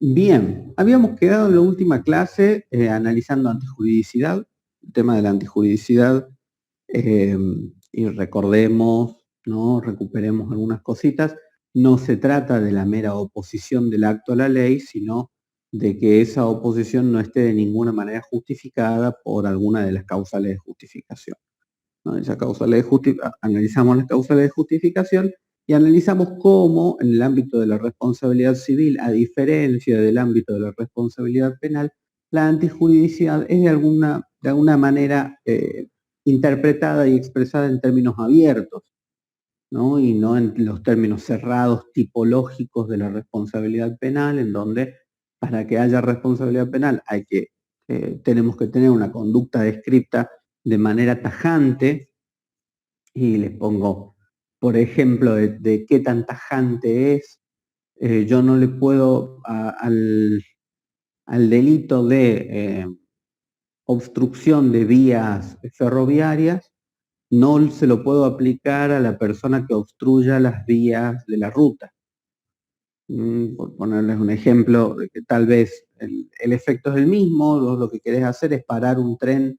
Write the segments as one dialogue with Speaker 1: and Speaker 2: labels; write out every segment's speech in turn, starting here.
Speaker 1: Bien, habíamos quedado en la última clase analizando antijuridicidad, el tema de la antijuridicidad, eh, y recordemos, ¿no? Recuperemos algunas cositas. No se trata de la mera oposición del acto a la ley, sino de que esa oposición no esté de ninguna manera justificada por alguna de las causales de justificación, ¿no? Analizamos las causales de justificación y analizamos cómo en el ámbito de la responsabilidad civil, a diferencia del ámbito de la responsabilidad penal, la antijuridicidad es de alguna manera interpretada y expresada en términos abiertos, ¿no? Y no en los términos cerrados tipológicos de la responsabilidad penal, en donde para que haya responsabilidad penal tenemos que tener una conducta descripta de manera tajante. Y les pongo, por ejemplo, de qué tan tajante es. Yo no le puedo al delito de obstrucción de vías ferroviarias, no se lo puedo aplicar a la persona que obstruya las vías de la ruta. Por ponerles un ejemplo, de que tal vez el efecto es el mismo, lo que querés hacer es parar un tren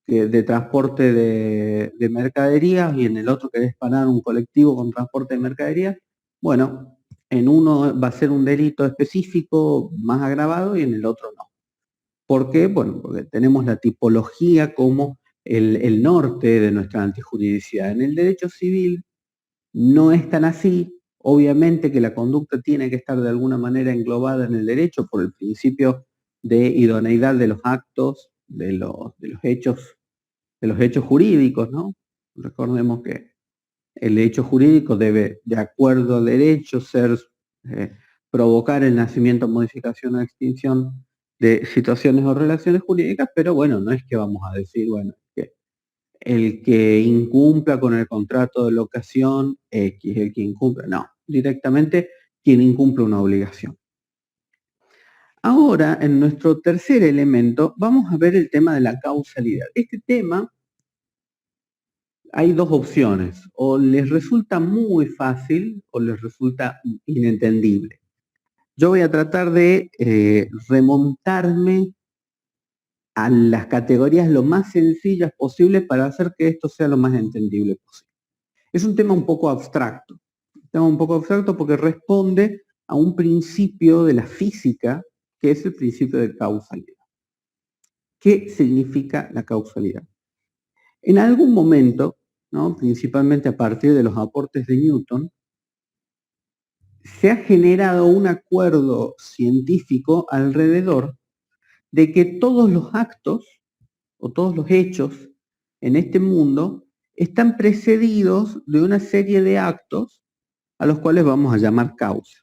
Speaker 1: de transporte de mercaderías y en el otro querés parar un colectivo con transporte de mercaderías. Bueno, en uno va a ser un delito específico más agravado y en el otro no. ¿Por qué? Bueno, porque tenemos la tipología como el norte de nuestra antijuridicidad. En el derecho civil no es tan así. Obviamente que la conducta tiene que estar de alguna manera englobada en el derecho por el principio de idoneidad de los actos, de los hechos jurídicos, ¿no? Recordemos que el hecho jurídico debe, de acuerdo al derecho, provocar el nacimiento, modificación o extinción de situaciones o relaciones jurídicas, pero bueno, no es que vamos a decir, bueno, que el que incumpla con el contrato de locación X, el que incumple, no, directamente quien incumple una obligación. Ahora, en nuestro tercer elemento, vamos a ver el tema de la causalidad. Este tema, hay dos opciones, o les resulta muy fácil o les resulta inentendible. Yo voy a tratar de remontarme a las categorías lo más sencillas posible para hacer que esto sea lo más entendible posible. Es un tema un poco abstracto. Un tema un poco abstracto porque responde a un principio de la física, que es el principio de causalidad. ¿Qué significa la causalidad? En algún momento, ¿no? Principalmente a partir de los aportes de Newton, se ha generado un acuerdo científico alrededor de que todos los actos o todos los hechos en este mundo están precedidos de una serie de actos a los cuales vamos a llamar causa.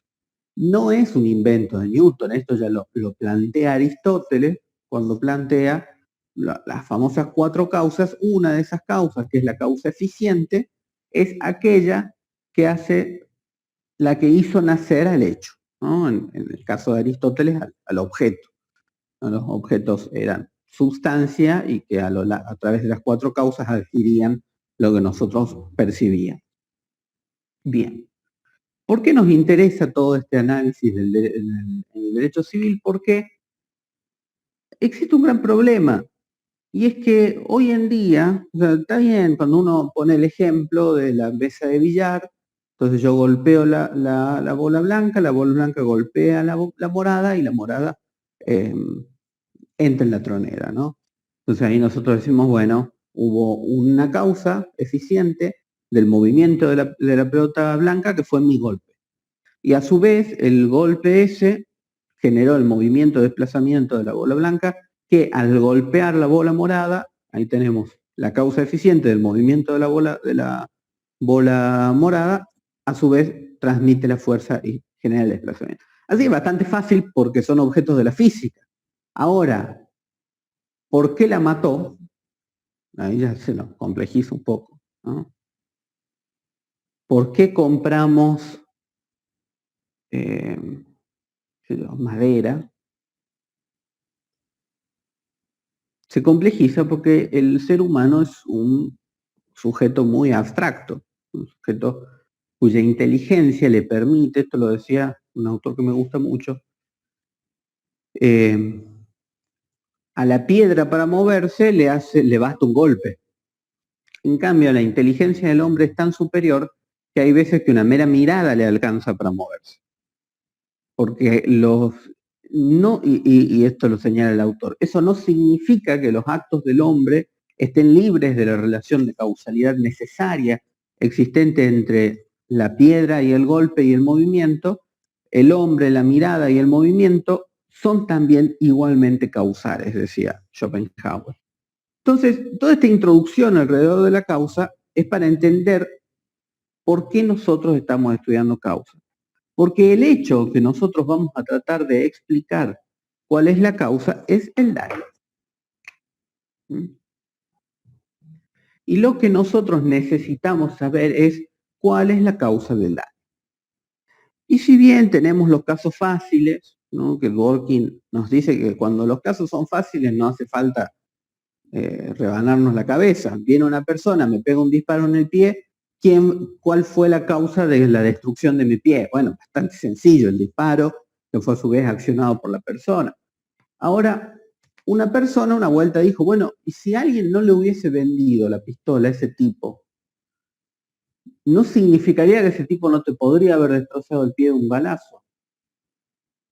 Speaker 1: No es un invento de Newton, esto ya lo plantea Aristóteles cuando plantea las famosas cuatro causas. Una de esas causas, que es la causa eficiente, es aquella que hace, la que hizo nacer al hecho, ¿no? En el caso de Aristóteles, al objeto, ¿no? Los objetos eran sustancia y que a través de las cuatro causas adquirían lo que nosotros percibíamos. Bien. ¿Por qué nos interesa todo este análisis en el derecho civil? Porque existe un gran problema, y es que hoy en día, o sea, está bien cuando uno pone el ejemplo de la mesa de billar, entonces yo golpeo la bola blanca golpea la morada y la morada eh, entra en la tronera, ¿no? Entonces ahí nosotros decimos, bueno, hubo una causa eficiente del movimiento de la pelota blanca que fue mi golpe. Y a su vez, el golpe ese generó el movimiento de desplazamiento de la bola blanca, que al golpear la bola morada, ahí tenemos la causa eficiente del movimiento de la bola morada, a su vez transmite la fuerza y genera el desplazamiento. Así que bastante fácil porque son objetos de la física. Ahora, ¿por qué la mató? Ahí ya se nos complejiza un poco, ¿no? ¿Por qué compramos madera? Se complejiza porque el ser humano es un sujeto muy abstracto, un sujeto cuya inteligencia le permite, esto lo decía un autor que me gusta mucho, A la piedra para moverse le basta un golpe. En cambio, la inteligencia del hombre es tan superior que hay veces que una mera mirada le alcanza para moverse. Porque y esto lo señala el autor, eso no significa que los actos del hombre estén libres de la relación de causalidad necesaria existente entre la piedra y el golpe y el movimiento. El hombre, la mirada y el movimiento son también igualmente causales, decía Schopenhauer. Entonces, toda esta introducción alrededor de la causa es para entender por qué nosotros estamos estudiando causa. Porque el hecho que nosotros vamos a tratar de explicar cuál es la causa es el daño. Y lo que nosotros necesitamos saber es cuál es la causa del daño. Y si bien tenemos los casos fáciles, ¿no? Que Dworkin nos dice que cuando los casos son fáciles no hace falta rebanarnos la cabeza. Viene una persona, me pega un disparo en el pie, ¿cuál fue la causa de la destrucción de mi pie? Bueno, bastante sencillo, el disparo, que fue a su vez accionado por la persona. Ahora, una persona una vuelta dijo, bueno, ¿y si alguien no le hubiese vendido la pistola a ese tipo? ¿No significaría que ese tipo no te podría haber destrozado el pie de un balazo?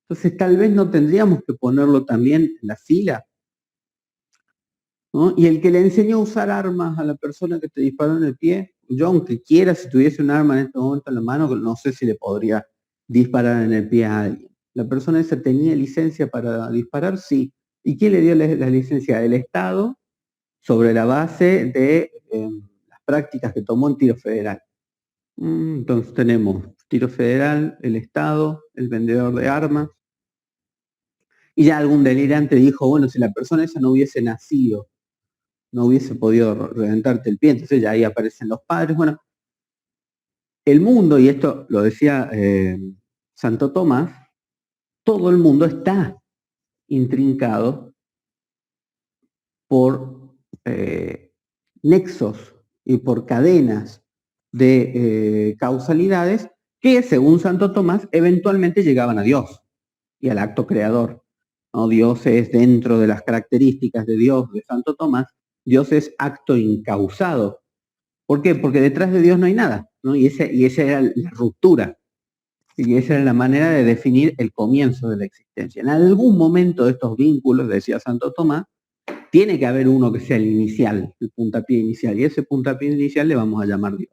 Speaker 1: Entonces tal vez no tendríamos que ponerlo también en la fila, ¿no? Y el que le enseñó a usar armas a la persona que te disparó en el pie, yo aunque quiera, si tuviese un arma en este momento en la mano, no sé si le podría disparar en el pie a alguien. ¿La persona esa tenía licencia para disparar? Sí. ¿Y quién le dio la licencia? El Estado, sobre la base de las prácticas que tomó en tiro federal. Entonces tenemos tiro federal, el Estado, el vendedor de armas. Y ya algún delirante dijo, bueno, si la persona esa no hubiese nacido, no hubiese podido reventarte el pie, entonces ya ahí aparecen los padres. Bueno, el mundo, y esto lo decía Santo Tomás, todo el mundo está intrincado por nexos y por cadenas de causalidades que, según Santo Tomás, eventualmente llegaban a Dios y al acto creador. ¿No? Dios es, dentro de las características de Dios de Santo Tomás, Dios es acto incausado. ¿Por qué? Porque detrás de Dios no hay nada, ¿no? Y esa era la ruptura. Y esa era la manera de definir el comienzo de la existencia. En algún momento de estos vínculos, decía Santo Tomás, tiene que haber uno que sea el inicial, el puntapié inicial, y ese puntapié inicial le vamos a llamar Dios.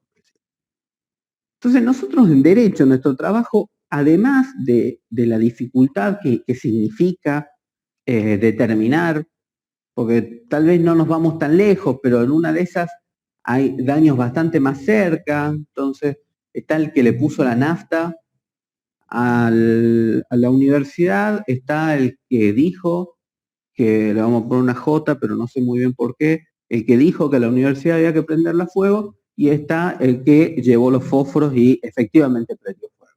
Speaker 1: Entonces nosotros en Derecho, nuestro trabajo, además de la dificultad que significa determinar, porque tal vez no nos vamos tan lejos, pero en una de esas hay daños bastante más cerca, entonces está el que le puso la nafta a la universidad, está el que dijo que le vamos a poner una J, pero no sé muy bien por qué, el que dijo que a la universidad había que prenderla a fuego, y está el que llevó los fósforos y efectivamente prendió fuego.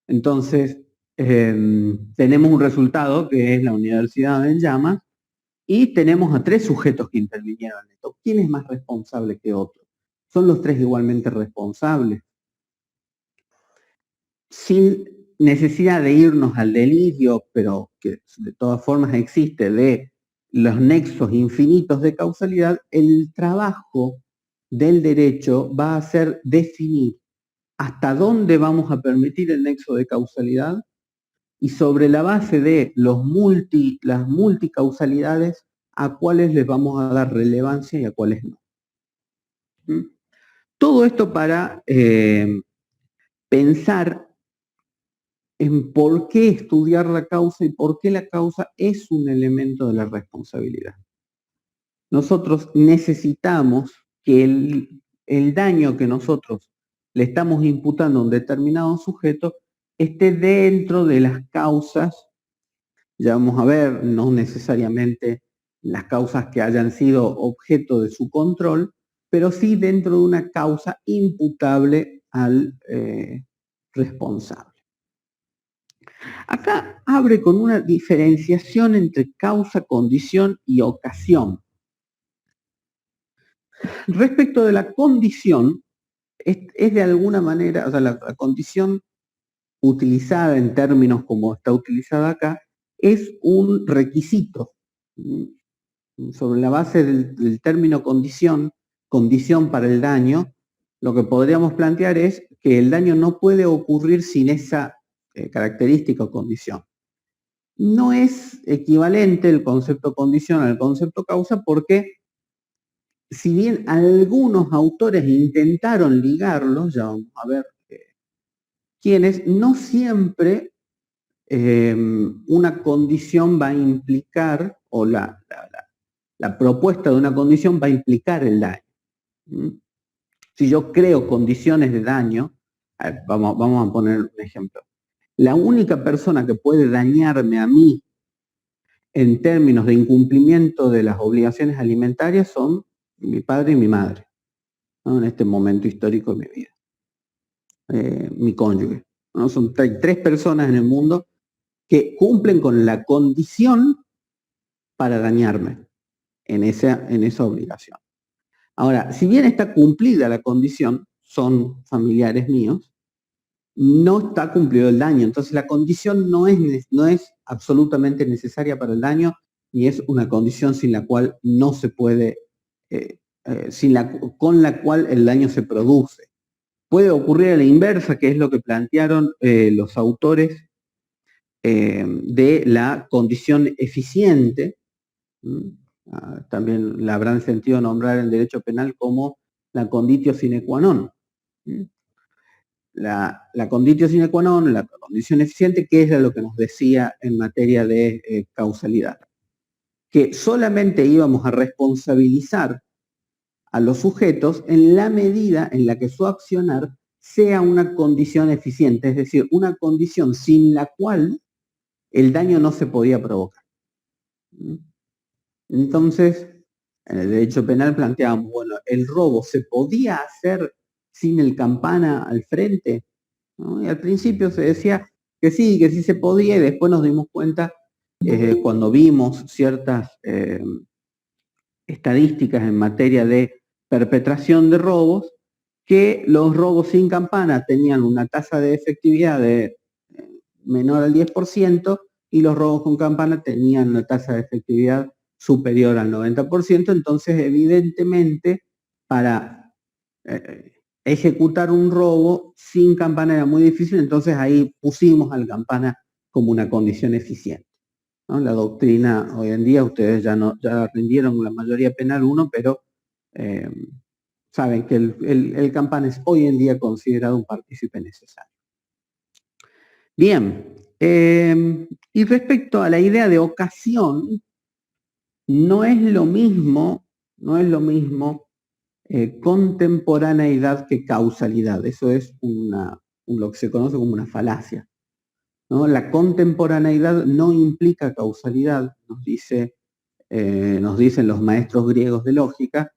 Speaker 1: Entonces, tenemos un resultado que es la universidad en llamas, y tenemos a 3 sujetos que intervinieron en esto. ¿Quién es más responsable que otro? ¿Son los 3 igualmente responsables? Sin necesidad de irnos al delirio, pero que de todas formas existe, de los nexos infinitos de causalidad, el trabajo del derecho va a ser definir hasta dónde vamos a permitir el nexo de causalidad, y sobre la base de las multicausalidades, a cuáles les vamos a dar relevancia y a cuáles no. Todo esto para pensar en por qué estudiar la causa y por qué la causa es un elemento de la responsabilidad. Nosotros necesitamos que el daño que nosotros le estamos imputando a un determinado sujeto esté dentro de las causas. Ya vamos a ver, no necesariamente las causas que hayan sido objeto de su control, pero sí dentro de una causa imputable al responsable. Acá abre con una diferenciación entre causa, condición y ocasión. Respecto de la condición, es de alguna manera, o sea, la condición utilizada en términos como está utilizada acá, es un requisito. Sobre la base del término condición para el daño, lo que podríamos plantear es que el daño no puede ocurrir sin esa característica o condición. No es equivalente el concepto condición al concepto causa porque si bien algunos autores intentaron ligarlos, ya vamos a ver quiénes, no siempre una condición va a implicar, o la propuesta de una condición va a implicar el daño. Si yo creo condiciones de daño, vamos a poner un ejemplo. La única persona que puede dañarme a mí en términos de incumplimiento de las obligaciones alimentarias son mi padre y mi madre, ¿no? En este momento histórico de mi vida. Mi cónyuge, ¿no? Son tres personas en el mundo que cumplen con la condición para dañarme en esa obligación. Ahora, si bien está cumplida la condición, son familiares míos, no está cumplido el daño. Entonces la condición no es absolutamente necesaria para el daño, ni es una condición sin la cual no se puede, con la cual el daño se produce. Puede ocurrir a la inversa, que es lo que plantearon los autores de la condición eficiente. También la habrán sentido nombrar en derecho penal como la conditio sine qua non. La conditio sine qua non, la condición eficiente, que es lo que nos decía en materia de causalidad, que solamente íbamos a responsabilizar a los sujetos en la medida en la que su accionar sea una condición eficiente, es decir, una condición sin la cual el daño no se podía provocar. Entonces, en el derecho penal planteábamos, bueno, el robo se podía hacer sin el campana al frente, ¿no? Y al principio se decía que sí se podía, y después nos dimos cuenta, cuando vimos ciertas estadísticas en materia de perpetración de robos, que los robos sin campana tenían una tasa de efectividad de menor al 10%, y los robos con campana tenían una tasa de efectividad superior al 90%, entonces evidentemente para ejecutar un robo sin campana era muy difícil, entonces ahí pusimos al campana como una condición eficiente, ¿no? La doctrina hoy en día, ustedes ya rindieron la mayoría penal 1, pero saben que el campana es hoy en día considerado un partícipe necesario. Bien, y respecto a la idea de ocasión, no es lo mismo contemporaneidad que causalidad. Eso es lo que se conoce como una falacia, ¿no? La contemporaneidad no implica causalidad, nos dicen los maestros griegos de lógica,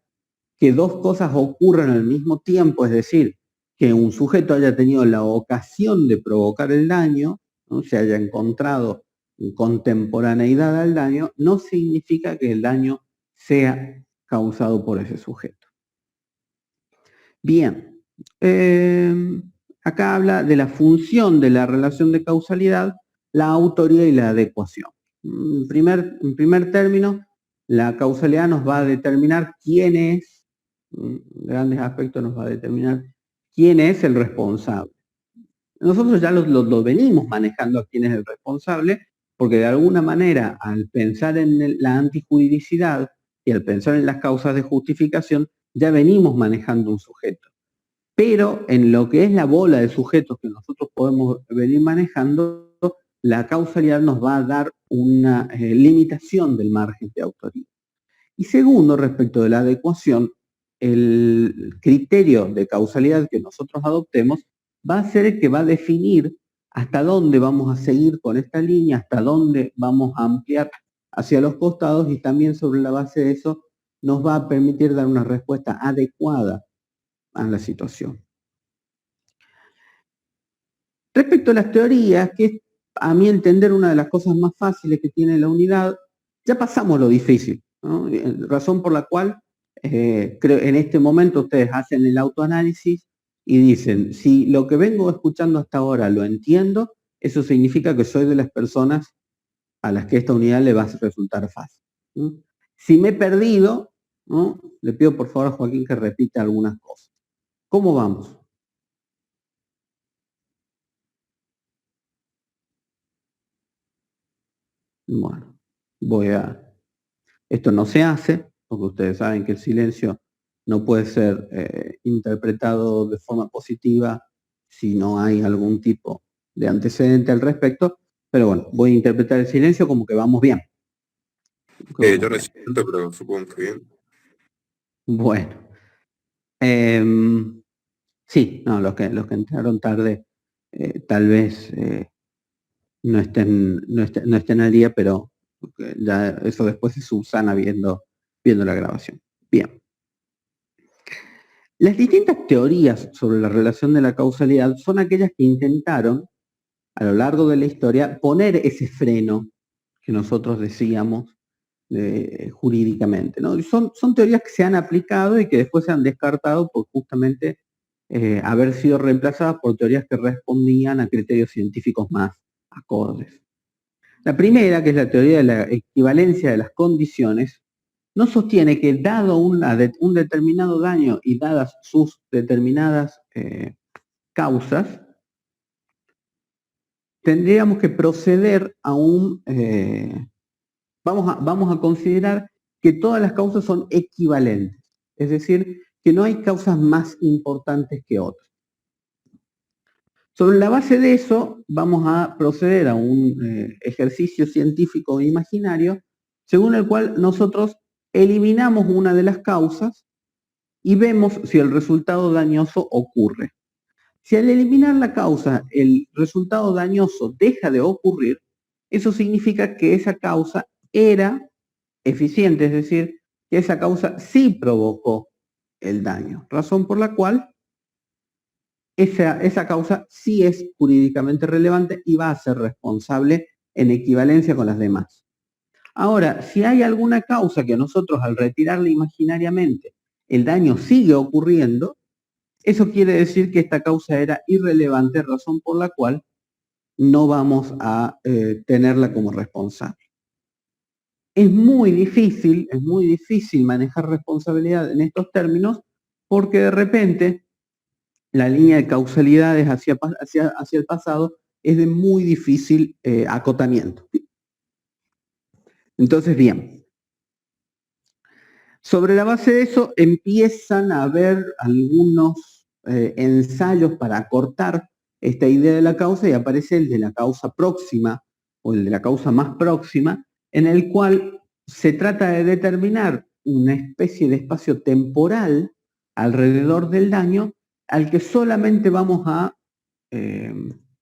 Speaker 1: que dos cosas ocurran al mismo tiempo, es decir, que un sujeto haya tenido la ocasión de provocar el daño, ¿no? Se haya encontrado en contemporaneidad al daño, no significa que el daño sea causado por ese sujeto. Bien, acá habla de la función de la relación de causalidad, la autoría y la adecuación. En primer término, la causalidad nos va a determinar quién es, en grandes aspectos nos va a determinar quién es el responsable. Nosotros ya lo venimos manejando a quién es el responsable, porque de alguna manera, al pensar en la antijuridicidad y al pensar en las causas de justificación, ya venimos manejando un sujeto. Pero en lo que es la bola de sujetos que nosotros podemos venir manejando, la causalidad nos va a dar una limitación del margen de autoría. Y segundo, respecto de la adecuación, el criterio de causalidad que nosotros adoptemos va a ser el que va a definir hasta dónde vamos a seguir con esta línea, hasta dónde vamos a ampliar hacia los costados, y también sobre la base de eso nos va a permitir dar una respuesta adecuada a la situación. Respecto a las teorías, que es a mi entender una de las cosas más fáciles que tiene la unidad, ya pasamos lo difícil, ¿no? Razón por la cual creo en este momento ustedes hacen el autoanálisis y dicen, si lo que vengo escuchando hasta ahora lo entiendo, eso significa que soy de las personas a las que esta unidad le va a resultar fácil. ¿Sí? Si me he perdido, ¿no? Le pido por favor a Joaquín que repita algunas cosas. ¿Cómo vamos? Bueno, esto no se hace, porque ustedes saben que el silencio no puede ser interpretado de forma positiva si no hay algún tipo de antecedente al respecto, pero bueno, voy a interpretar el silencio como que vamos bien.
Speaker 2: Yo resiento, pero supongo que bien.
Speaker 1: Bueno, sí, no, los que entraron tarde tal vez no estén al día, pero ya eso después se subsana viendo la grabación. Bien. Las distintas teorías sobre la relación de la causalidad son aquellas que intentaron, a lo largo de la historia, poner ese freno que nosotros decíamos jurídicamente, ¿no? Y son teorías que se han aplicado y que después se han descartado por justamente haber sido reemplazadas por teorías que respondían a criterios científicos más acordes. La primera, que es la teoría de la equivalencia de las condiciones, no sostiene que dado un determinado daño y dadas sus determinadas causas, tendríamos que proceder a vamos a considerar que todas las causas son equivalentes, es decir, que no hay causas más importantes que otras. Sobre la base de eso, vamos a proceder a un ejercicio científico imaginario, según el cual nosotros eliminamos una de las causas y vemos si el resultado dañoso ocurre. Si al eliminar la causa el resultado dañoso deja de ocurrir, eso significa que esa causa era eficiente, es decir, que esa causa sí provocó el daño, razón por la cual esa causa sí es jurídicamente relevante y va a ser responsable en equivalencia con las demás. Ahora, si hay alguna causa que nosotros al retirarla imaginariamente el daño sigue ocurriendo, eso quiere decir que esta causa era irrelevante, razón por la cual no vamos a tenerla como responsable. Es muy difícil manejar responsabilidad en estos términos porque de repente la línea de causalidades hacia el pasado es de muy difícil acotamiento. Entonces, bien, sobre la base de eso empiezan a haber algunos ensayos para acortar esta idea de la causa y aparece el de la causa próxima o el de la causa más próxima, en el cual se trata de determinar una especie de espacio temporal alrededor del daño al que solamente vamos a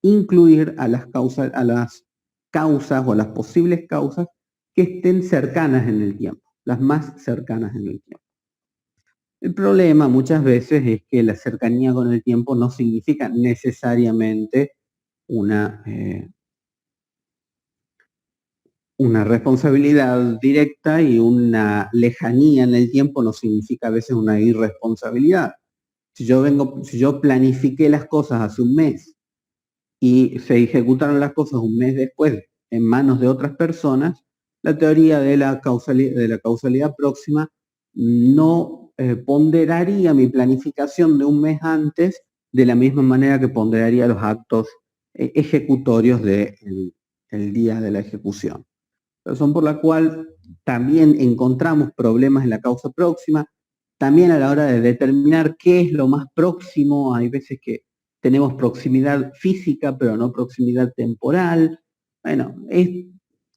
Speaker 1: incluir a las causas o a las posibles causas que estén cercanas en el tiempo, las más cercanas en el tiempo. El problema muchas veces es que la cercanía con el tiempo no significa necesariamente una responsabilidad directa y una lejanía en el tiempo no significa a veces una irresponsabilidad. Si yo planifiqué las cosas hace un mes y se ejecutaron las cosas un mes después en manos de otras personas, la teoría de la causalidad próxima no ponderaría mi planificación de un mes antes de la misma manera que ponderaría los actos ejecutorios del día de la ejecución. Razón por la cual también encontramos problemas en la causa próxima, también a la hora de determinar qué es lo más próximo. Hay veces que tenemos proximidad física, pero no proximidad temporal. Bueno,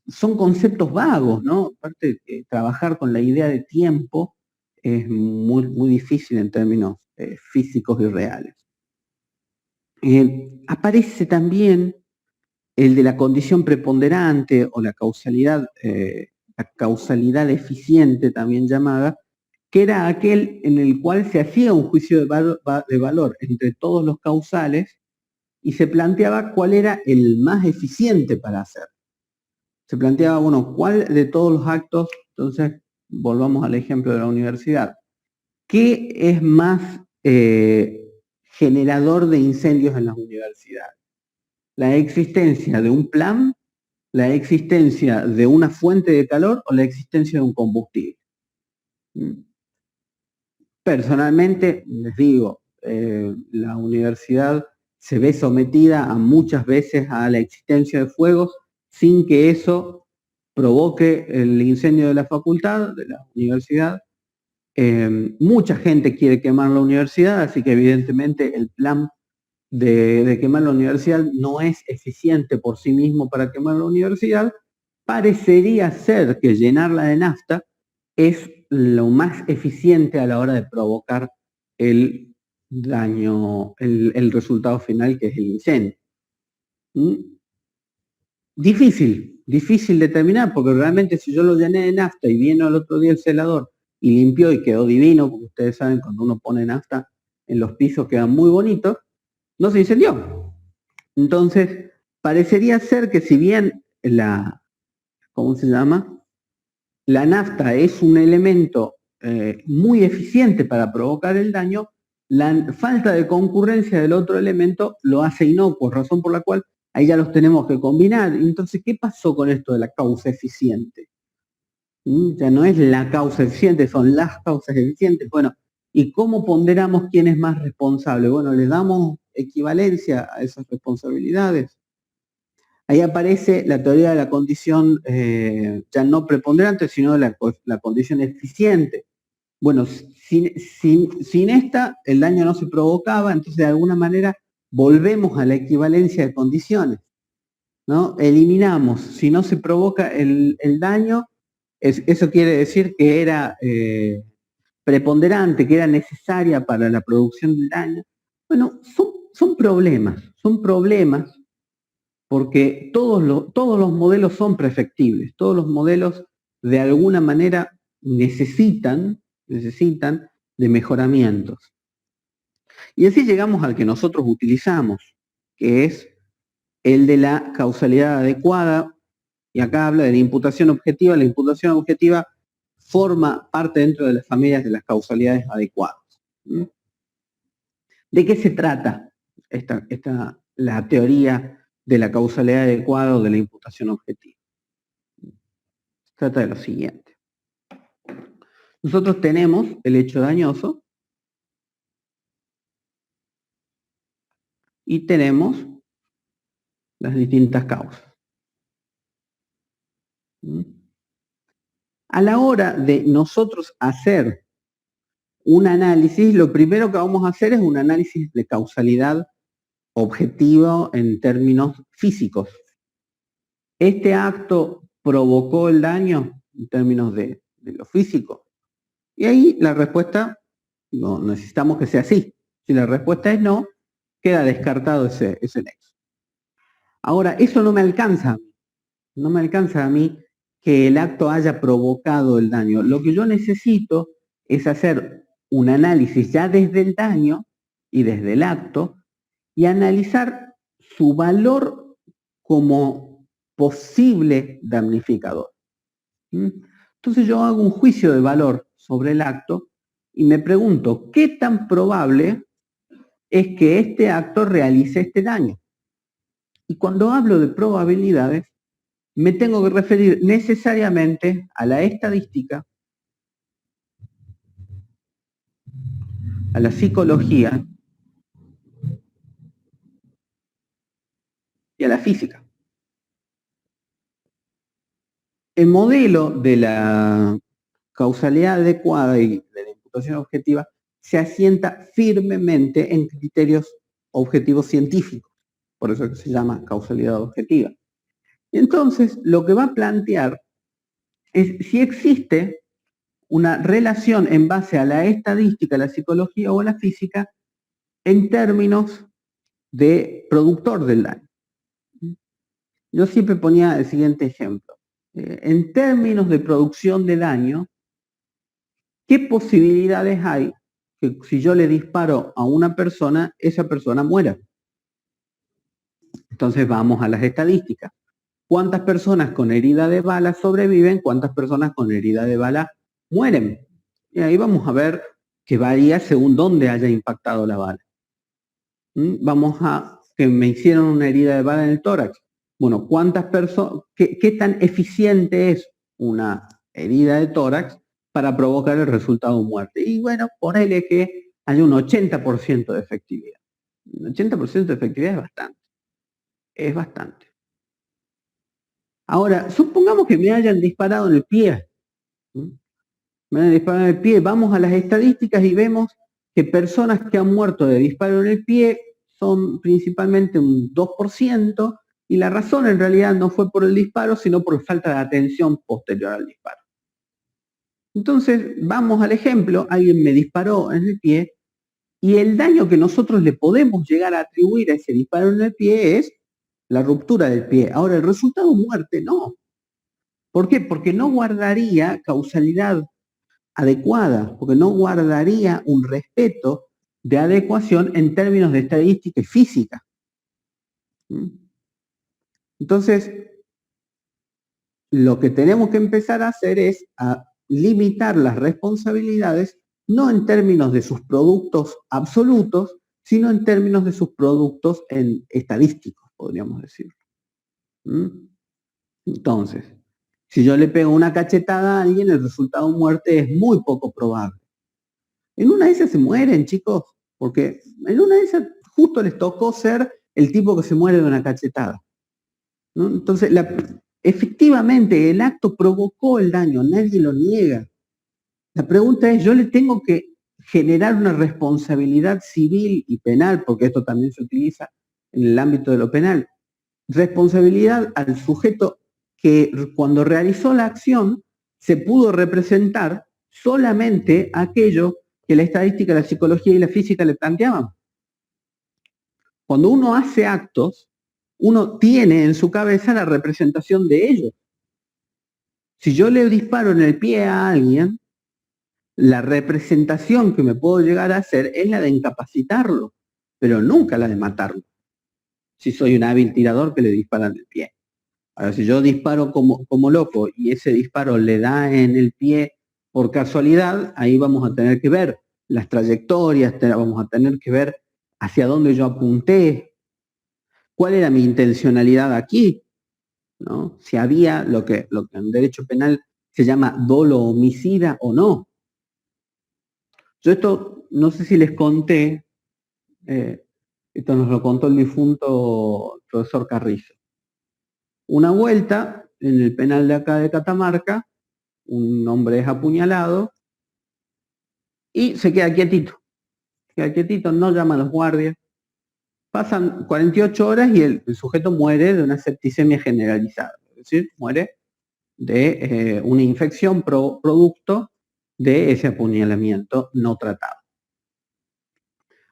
Speaker 1: son conceptos vagos, ¿no? Aparte, trabajar con la idea de tiempo es muy, muy difícil en términos físicos y reales. Aparece también el de la condición preponderante o la causalidad eficiente, también llamada, que era aquel en el cual se hacía un juicio de valor entre todos los causales y se planteaba cuál era el más eficiente para hacer. Se planteaba, bueno, cuál de todos los actos, entonces volvamos al ejemplo de la universidad, ¿qué es más generador de incendios en las universidades? ¿La existencia de un plan la existencia de una fuente de calor o la existencia de un combustible. Personalmente, les digo, la universidad se ve sometida a muchas veces a la existencia de fuegos sin que eso provoque el incendio de la facultad, de la universidad. Mucha gente quiere quemar la universidad, así que evidentemente el plan de quemar la universidad no es eficiente por sí mismo para quemar la universidad. Parecería ser que llenarla de nafta es lo más eficiente a la hora de provocar el daño, el resultado final, que es el incendio. Difícil determinar, porque realmente si yo lo llené de nafta y vino el otro día el celador y limpió y quedó divino, porque ustedes saben, cuando uno pone nafta en los pisos quedan muy bonitos, no se incendió. Entonces, parecería ser que si bien ¿cómo se llama? La nafta es un elemento muy eficiente para provocar el daño, la falta de concurrencia del otro elemento lo hace inocuo, razón por la cual ahí ya los tenemos que combinar. Entonces, ¿qué pasó con esto de la causa eficiente? Ya no es la causa eficiente, son las causas eficientes. Bueno, ¿y cómo ponderamos quién es más responsable? Bueno, le damos equivalencia a esas responsabilidades. Ahí aparece la teoría de la condición ya no preponderante, sino de la condición eficiente. Bueno, sin esta, el daño no se provocaba, entonces de alguna manera volvemos a la equivalencia de condiciones, ¿no? Eliminamos, si no se provoca el daño, eso quiere decir que era preponderante, que era necesaria para la producción del daño. Bueno, son problemas, porque todos los modelos son perfectibles, todos los modelos de alguna manera necesitan de mejoramientos. Y así llegamos al que nosotros utilizamos, que es el de la causalidad adecuada, y acá habla de la imputación objetiva. La imputación objetiva forma parte dentro de las familias de las causalidades adecuadas. ¿De qué se trata la teoría de la causalidad adecuada o de la imputación objetiva? Se trata de lo siguiente. Nosotros tenemos el hecho dañoso y tenemos las distintas causas. A la hora de nosotros hacer un análisis, lo primero que vamos a hacer es un análisis de causalidad objetivo en términos físicos. ¿Este acto provocó el daño en términos de lo físico? Y ahí la respuesta, no necesitamos que sea así. Si la respuesta es no, queda descartado ese nexo. Ahora, eso no me alcanza a mí que el acto haya provocado el daño. Lo que yo necesito es hacer un análisis ya desde el daño y desde el acto y analizar su valor como posible damnificador. Entonces yo hago un juicio de valor sobre el acto y me pregunto, ¿qué tan probable es que este acto realice este daño? Y cuando hablo de probabilidades, me tengo que referir necesariamente a la estadística, a la psicología y a la física. El modelo de la causalidad adecuada y de la imputación objetiva se asienta firmemente en criterios objetivos científicos, por eso es que se llama causalidad objetiva. Y entonces, lo que va a plantear es si existe una relación en base a la estadística, la psicología o la física en términos de productor del daño. Yo siempre ponía el siguiente ejemplo. En términos de producción de daño, ¿qué posibilidades hay que si yo le disparo a una persona, esa persona muera? Entonces vamos a las estadísticas. ¿Cuántas personas con herida de bala sobreviven? ¿Cuántas personas con herida de bala mueren? Y ahí vamos a ver que varía según dónde haya impactado la bala. Vamos a que me hicieron una herida de bala en el tórax. Bueno, ¿cuántas personas, qué tan eficiente es una herida de tórax para provocar el resultado de muerte? Y bueno, ponele que hay un 80% de efectividad. Un 80% de efectividad es bastante. Es bastante. Ahora, supongamos que me hayan disparado en el pie. Me hayan disparado en el pie. Vamos a las estadísticas y vemos que personas que han muerto de disparo en el pie son principalmente un 2%, y la razón en realidad no fue por el disparo, sino por falta de atención posterior al disparo. Entonces, vamos al ejemplo, alguien me disparó en el pie, y el daño que nosotros le podemos llegar a atribuir a ese disparo en el pie es la ruptura del pie. Ahora, el resultado muerte no. ¿Por qué? Porque no guardaría causalidad adecuada, porque no guardaría un respeto de adecuación en términos de estadística y física. Entonces, lo que tenemos que empezar a hacer es a limitar las responsabilidades, no en términos de sus productos absolutos, sino en términos de sus productos estadísticos, podríamos decir. Entonces, si yo le pego una cachetada a alguien, el resultado de muerte es muy poco probable. En una de esas se mueren, chicos, porque en una de esas justo les tocó ser el tipo que se muere de una cachetada, ¿no? Entonces, efectivamente, el acto provocó el daño, nadie lo niega. La pregunta es, ¿yo le tengo que generar una responsabilidad civil y penal, porque esto también se utiliza en el ámbito de lo penal? Responsabilidad al sujeto que cuando realizó la acción se pudo representar solamente aquello que la estadística, la psicología y la física le planteaban. Cuando uno hace actos, uno tiene en su cabeza la representación de ellos. Si yo le disparo en el pie a alguien, la representación que me puedo llegar a hacer es la de incapacitarlo, pero nunca la de matarlo. Si soy un hábil tirador que le dispara en el pie. Ahora, si yo disparo como loco y ese disparo le da en el pie por casualidad, ahí vamos a tener que ver las trayectorias, vamos a tener que ver hacia dónde yo apunté, cuál era mi intencionalidad aquí, ¿no? Si había lo que en derecho penal se llama dolo homicida o no. Yo esto, no sé si les conté, esto nos lo contó el difunto profesor Carrizo. Una vuelta, en el penal de acá de Catamarca, un hombre es apuñalado y se queda quietito, no llama a los guardias. Pasan 48 horas y el sujeto muere de una septicemia generalizada, es decir, muere de una infección producto de ese apuñalamiento no tratado.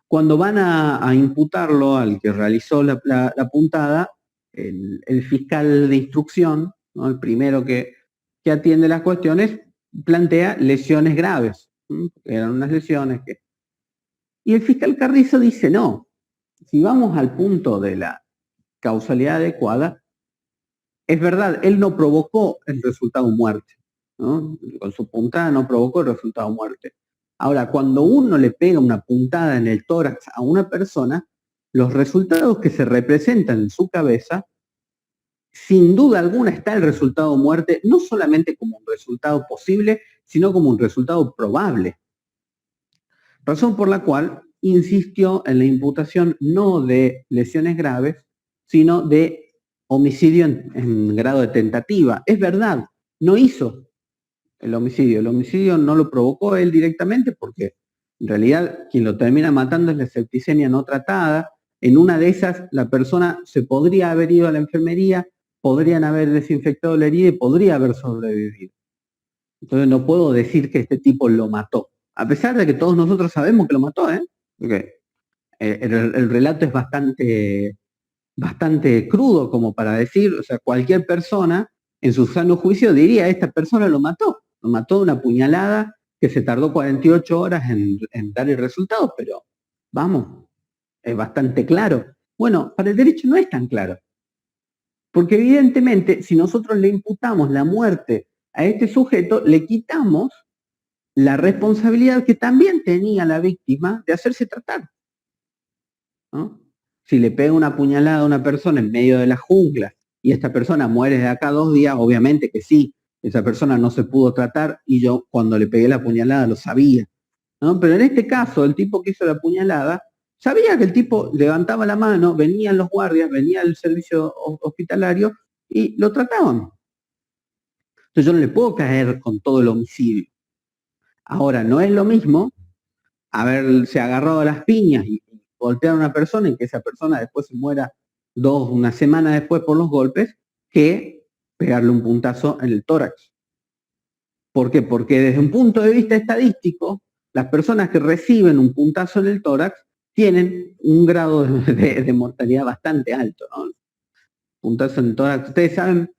Speaker 1: Cuando van a imputarlo al que realizó la puntada, el fiscal de instrucción, ¿no? El primero que atiende las cuestiones, plantea lesiones graves, eran unas lesiones que... Y el fiscal Carrizo dice, no, si vamos al punto de la causalidad adecuada, es verdad, él no provocó el resultado muerte, ¿no? Con su puntada no provocó el resultado muerte. Ahora, cuando uno le pega una puntada en el tórax a una persona, los resultados que se representan en su cabeza, sin duda alguna está el resultado muerte, no solamente como un resultado posible, sino como un resultado probable. Razón por la cual insistió en la imputación no de lesiones graves, sino de homicidio en grado de tentativa. Es verdad, no hizo el homicidio no lo provocó él directamente porque en realidad quien lo termina matando es la septicemia no tratada. En una de esas la persona se podría haber ido a la enfermería, podrían haber desinfectado la herida y podría haber sobrevivido. Entonces no puedo decir que este tipo lo mató, a pesar de que todos nosotros sabemos que lo mató, ¿eh? Porque el relato es bastante crudo como para decir, o sea, cualquier persona en su sano juicio diría, esta persona lo mató de una puñalada que se tardó 48 horas en dar el resultado, pero vamos, es bastante claro. Bueno, para el derecho no es tan claro, porque evidentemente si nosotros le imputamos la muerte a este sujeto, le quitamos la responsabilidad que también tenía la víctima de hacerse tratar, ¿no? Si le pega una puñalada a una persona en medio de la jungla y esta persona muere de acá a 2 días, obviamente que sí, esa persona no se pudo tratar y yo cuando le pegué la puñalada lo sabía, ¿no? Pero en este caso, el tipo que hizo la puñalada, sabía que el tipo levantaba la mano, venían los guardias, venía el servicio hospitalario y lo trataban. Entonces yo no le puedo caer con todo el homicidio. Ahora, no es lo mismo haberse agarrado a las piñas y golpear a una persona y que esa persona después se muera una semana después por los golpes, que pegarle un puntazo en el tórax. ¿Por qué? Porque desde un punto de vista estadístico, las personas que reciben un puntazo en el tórax tienen un grado de mortalidad bastante alto, ¿no? Puntazo en el tórax, ustedes saben,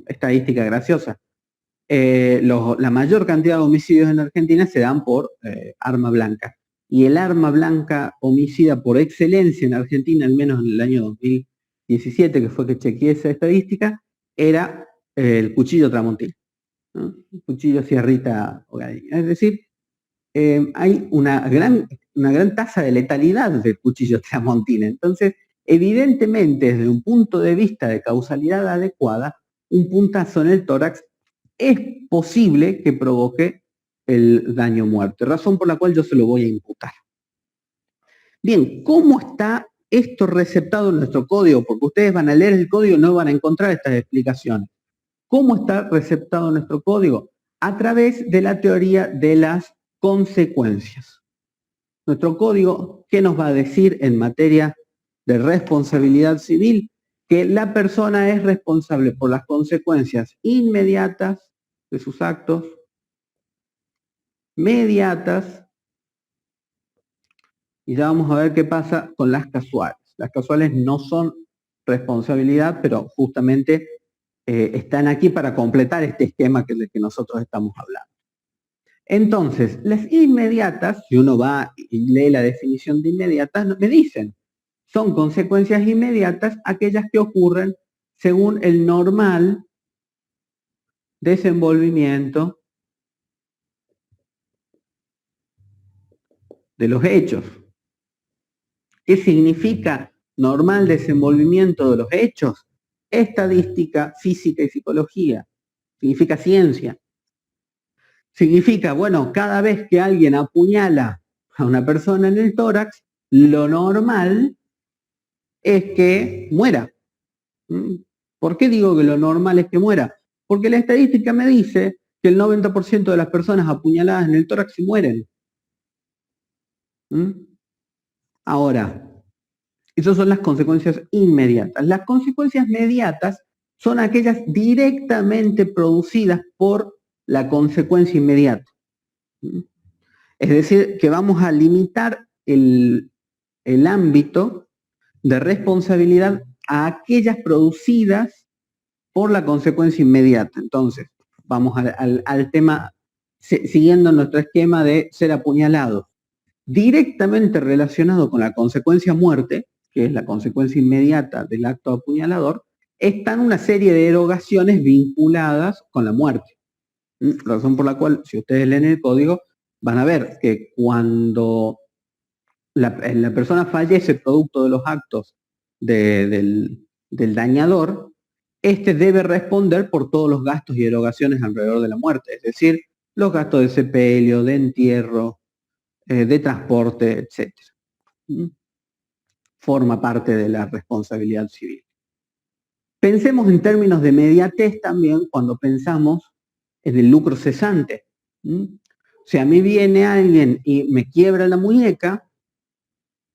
Speaker 1: estadística graciosa, la mayor cantidad de homicidios en Argentina se dan por arma blanca. Y el arma blanca homicida por excelencia en Argentina, al menos en el año 2017, que fue que chequeé esa estadística, era el cuchillo tramontina, ¿no? El cuchillo sierrita hogareña. Es decir, hay una gran tasa de letalidad del cuchillo tramontina. Entonces, evidentemente, desde un punto de vista de causalidad adecuada, un puntazo en el tórax es posible que provoque el daño o muerte, razón por la cual yo se lo voy a imputar. Bien, ¿cómo está esto receptado en nuestro código? Porque ustedes van a leer el código y no van a encontrar estas explicaciones. ¿Cómo está receptado en nuestro código? A través de la teoría de las consecuencias. Nuestro código, ¿qué nos va a decir en materia de responsabilidad civil? Que la persona es responsable por las consecuencias inmediatas de sus actos, mediatas, y ya vamos a ver qué pasa con las casuales. Las casuales no son responsabilidad, pero justamente están aquí para completar este esquema del que nosotros estamos hablando. Entonces, las inmediatas, si uno va y lee la definición de inmediatas, me dicen, son consecuencias inmediatas aquellas que ocurren según el normal desenvolvimiento de los hechos. ¿Qué significa normal desenvolvimiento de los hechos? Estadística, física y psicología. Significa ciencia. Significa, bueno, cada vez que alguien apuñala a una persona en el tórax, lo normal es que muera. ¿Por qué digo que lo normal es que muera? Porque la estadística me dice que el 90% de las personas apuñaladas en el tórax se mueren. Ahora, esas son las consecuencias inmediatas. Las consecuencias mediatas son aquellas directamente producidas por la consecuencia inmediata. Es decir, que vamos a limitar el ámbito de responsabilidad a aquellas producidas por la consecuencia inmediata. Entonces, vamos al tema, siguiendo nuestro esquema de ser apuñalado. Directamente relacionado con la consecuencia muerte, que es la consecuencia inmediata del acto apuñalador, están una serie de erogaciones vinculadas con la muerte. Razón por la cual, si ustedes leen el código, van a ver que cuando la persona fallece producto de los actos del dañador, este debe responder por todos los gastos y erogaciones alrededor de la muerte, es decir, los gastos de sepelio, de entierro, de transporte, etc. Forma parte de la responsabilidad civil. Pensemos en términos de inmediatez también cuando pensamos en el lucro cesante. Si a mí viene alguien y me quiebra la muñeca,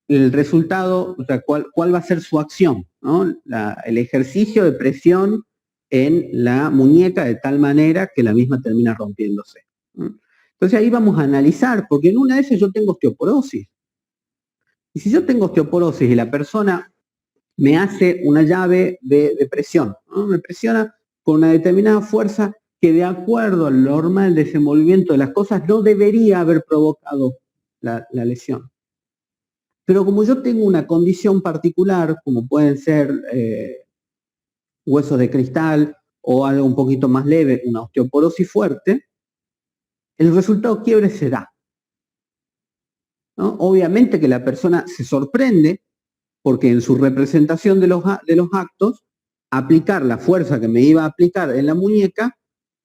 Speaker 1: el resultado, o sea, ¿cuál va a ser su acción? ¿No? El ejercicio de presión en la muñeca de tal manera que la misma termina rompiéndose. Entonces ahí vamos a analizar, porque en una de esas yo tengo osteoporosis. Y si yo tengo osteoporosis y la persona me hace una llave de presión, ¿no? Me presiona con una determinada fuerza que de acuerdo al normal desenvolvimiento de las cosas no debería haber provocado la lesión. Pero como yo tengo una condición particular, como pueden ser huesos de cristal o algo un poquito más leve, una osteoporosis fuerte, el resultado quiebre se da, ¿no? Obviamente que la persona se sorprende porque en su representación de los actos aplicar la fuerza que me iba a aplicar en la muñeca,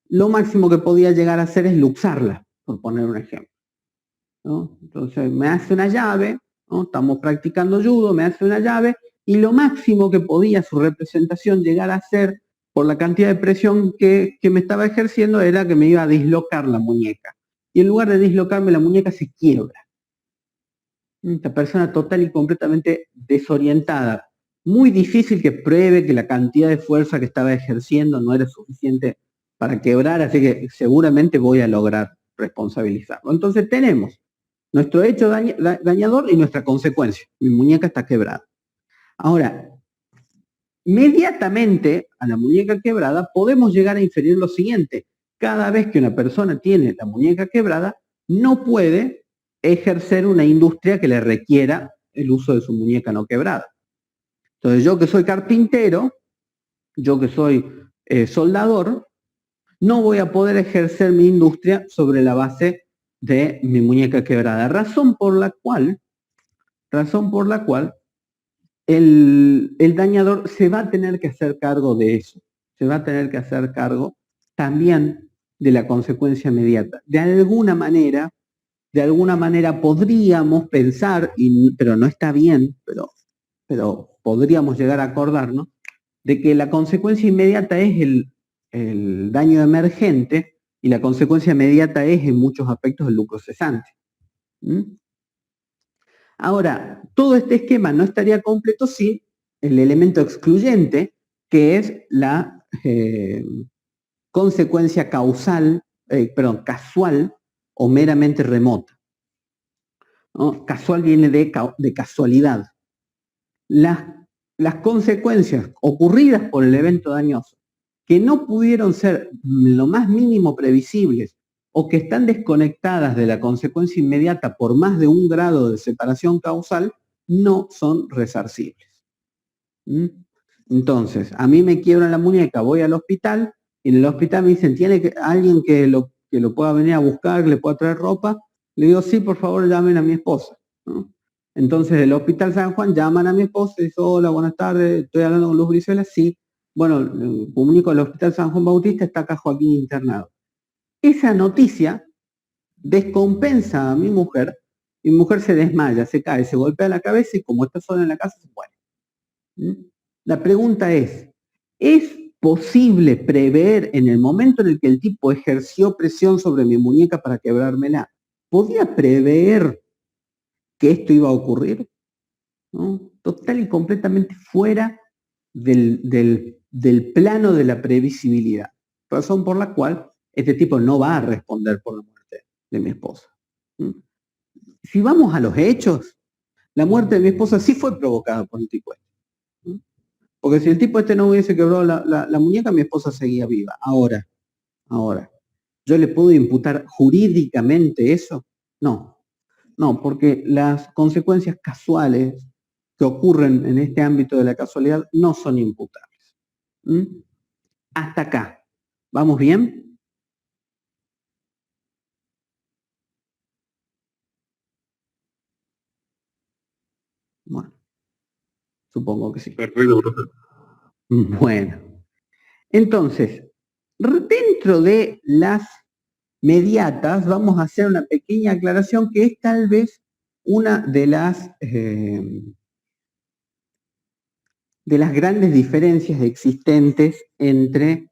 Speaker 1: lo máximo que podía llegar a hacer es luxarla, por poner un ejemplo, ¿no? Entonces me hace una llave, ¿no? Estamos practicando judo, me hace una llave, y lo máximo que podía su representación llegar a hacer por la cantidad de presión que me estaba ejerciendo era que me iba a dislocar la muñeca. Y en lugar de dislocarme, la muñeca se quiebra. Esta persona total y completamente desorientada. Muy difícil que pruebe que la cantidad de fuerza que estaba ejerciendo no era suficiente para quebrar, así que seguramente voy a lograr responsabilizarlo. Entonces tenemos nuestro hecho dañador y nuestra consecuencia. Mi muñeca está quebrada. Ahora, inmediatamente a la muñeca quebrada podemos llegar a inferir lo siguiente. Cada vez que una persona tiene la muñeca quebrada, no puede ejercer una industria que le requiera el uso de su muñeca no quebrada. Entonces, yo que soy carpintero, yo que soy soldador, no voy a poder ejercer mi industria sobre la base de mi muñeca quebrada. Razón por la cual el dañador se va a tener que hacer cargo de eso. Se va a tener que hacer cargo también de la consecuencia inmediata. De alguna manera podríamos pensar, pero no está bien, pero podríamos llegar a acordarnos, de que la consecuencia inmediata es el daño emergente y la consecuencia inmediata es en muchos aspectos el lucro cesante. Ahora, todo este esquema no estaría completo sin el elemento excluyente, que es la consecuencia casual o meramente remota, ¿no? Casual viene de casualidad. Las consecuencias ocurridas por el evento dañoso, que no pudieron ser lo más mínimo previsibles o que están desconectadas de la consecuencia inmediata por más de 1 grado de separación causal, no son resarcibles. Entonces, a mí me quiebran la muñeca, voy al hospital, y en el hospital me dicen, ¿tiene alguien que lo pueda venir a buscar, que le pueda traer ropa? Le digo, sí, por favor, llamen a mi esposa, ¿no? Entonces, del Hospital San Juan llaman a mi esposa y dicen, hola, buenas tardes, estoy hablando con Luz Brizuela, sí. Bueno, comunico al Hospital San Juan Bautista, está acá Joaquín internado. Esa noticia descompensa a mi mujer se desmaya, se cae, se golpea la cabeza y como está sola en la casa se muere. La pregunta es posible prever en el momento en el que el tipo ejerció presión sobre mi muñeca para quebrármela? ¿Podía prever que esto iba a ocurrir? ¿No? Total y completamente fuera del plano de la previsibilidad. Razón por la cual este tipo no va a responder por la muerte de mi esposa. Si vamos a los hechos, la muerte de mi esposa sí fue provocada por el tipo este. Porque si el tipo este no hubiese quebrado la muñeca, mi esposa seguía viva. Ahora, ¿yo le puedo imputar jurídicamente eso? No, porque las consecuencias casuales que ocurren en este ámbito de la casualidad no son imputables. Hasta acá. ¿Vamos bien? Bueno, supongo que sí.
Speaker 2: Perfecto, profe.
Speaker 1: Bueno, entonces, dentro de las mediatas vamos a hacer una pequeña aclaración que es tal vez una de las grandes diferencias existentes entre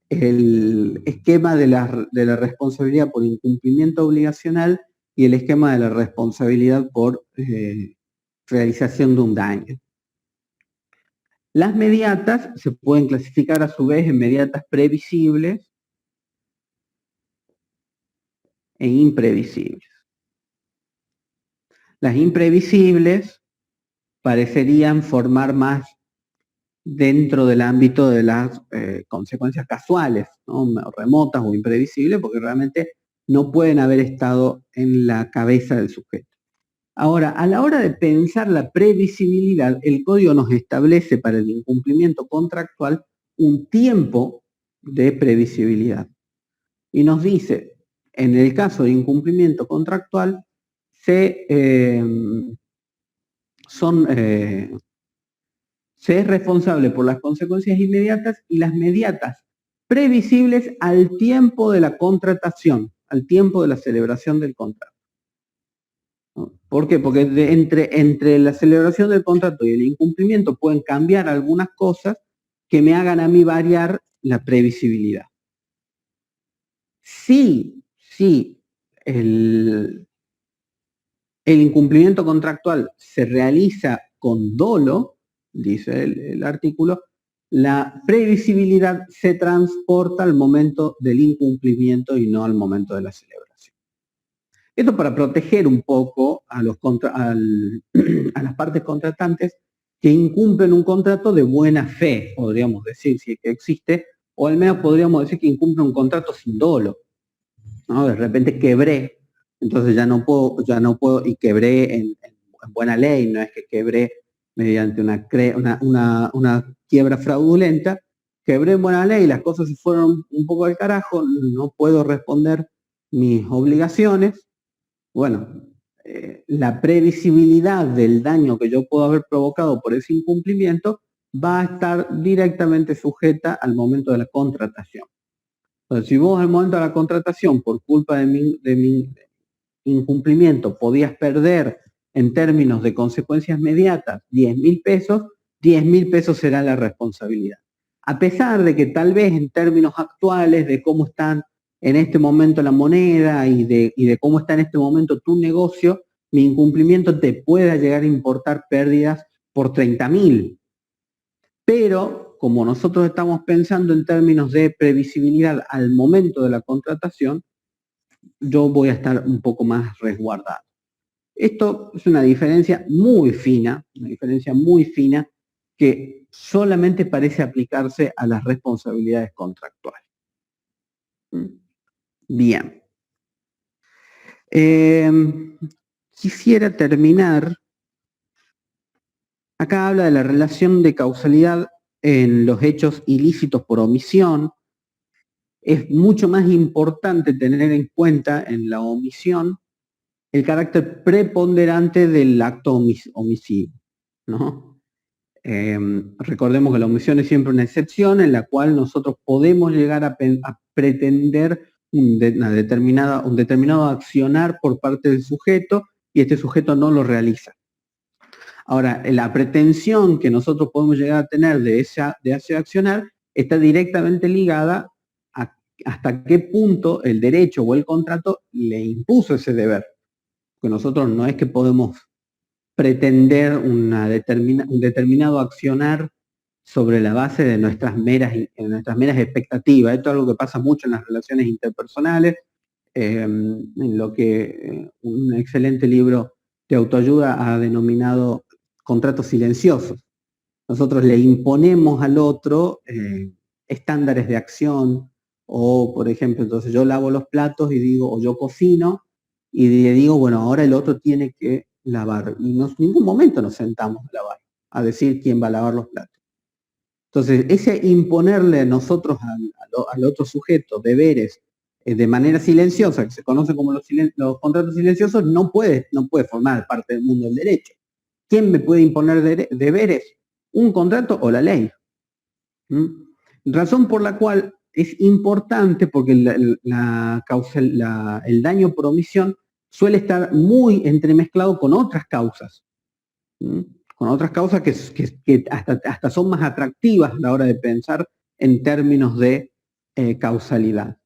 Speaker 1: el esquema de la responsabilidad por incumplimiento obligacional y el esquema de la responsabilidad por realización de un daño. Las mediatas se pueden clasificar a su vez en mediatas previsibles e imprevisibles. Las imprevisibles parecerían formar más dentro del ámbito de las consecuencias casuales, ¿no? Remotas o imprevisibles, porque realmente no pueden haber estado en la cabeza del sujeto. Ahora, a la hora de pensar la previsibilidad, el código nos establece para el incumplimiento contractual un tiempo de previsibilidad. Y nos dice, en el caso de incumplimiento contractual, son se es responsable por las consecuencias inmediatas y las mediatas previsibles al tiempo de la contratación, al tiempo de la celebración del contrato. ¿No? ¿Por qué? Porque entre la celebración del contrato y el incumplimiento pueden cambiar algunas cosas que me hagan a mí variar la previsibilidad. Si el incumplimiento contractual se realiza con dolo, dice el artículo, la previsibilidad se transporta al momento del incumplimiento y no al momento de la celebración. Esto para proteger un poco a las partes contratantes que incumplen un contrato de buena fe, podríamos decir, si es que existe, o al menos podríamos decir que incumplen un contrato sin dolo, ¿no? De repente quebré, entonces ya no puedo, y quebré en buena ley, no es que quebré mediante una quiebra fraudulenta, quebré en buena ley, las cosas se fueron un poco al carajo, no puedo responder mis obligaciones. Bueno, la previsibilidad del daño que yo puedo haber provocado por ese incumplimiento va a estar directamente sujeta al momento de la contratación. Entonces, si vos al momento de la contratación, por culpa de mi incumplimiento, podías perder en términos de consecuencias mediatas 10.000 pesos, 10.000 pesos será la responsabilidad. A pesar de que tal vez en términos actuales de cómo están en este momento la moneda y de cómo está en este momento tu negocio, mi incumplimiento te pueda llegar a importar pérdidas por 30.000. Pero como nosotros estamos pensando en términos de previsibilidad al momento de la contratación, yo voy a estar un poco más resguardado. Esto es una diferencia muy fina que solamente parece aplicarse a las responsabilidades contractuales. Bien. Quisiera terminar. Acá habla de la relación de causalidad en los hechos ilícitos por omisión. Es mucho más importante tener en cuenta en la omisión el carácter preponderante del acto omisivo, ¿no? Recordemos que la omisión es siempre una excepción en la cual nosotros podemos llegar a pretender un determinado accionar por parte del sujeto y este sujeto no lo realiza. Ahora, la pretensión que nosotros podemos llegar a tener de ese accionar está directamente ligada a hasta qué punto el derecho o el contrato le impuso ese deber. Porque nosotros no es que podemos pretender un determinado accionar sobre la base de nuestras meras expectativas. Esto es algo que pasa mucho en las relaciones interpersonales, en lo que un excelente libro de autoayuda ha denominado contratos silenciosos. Nosotros le imponemos al otro estándares de acción, o por ejemplo, entonces yo lavo los platos y digo, o yo cocino, y le digo, bueno, ahora el otro tiene que lavar. Y en ningún momento nos sentamos a lavar, a decir quién va a lavar los platos. Entonces, ese imponerle a nosotros al otro sujeto deberes de manera silenciosa, que se conoce como los contratos silenciosos, no puede formar parte del mundo del derecho. ¿Quién me puede imponer deberes? ¿Un contrato o la ley? Razón por la cual es importante, porque el daño por omisión suele estar muy entremezclado con otras causas. Con otras causas que hasta son más atractivas a la hora de pensar en términos de causalidad.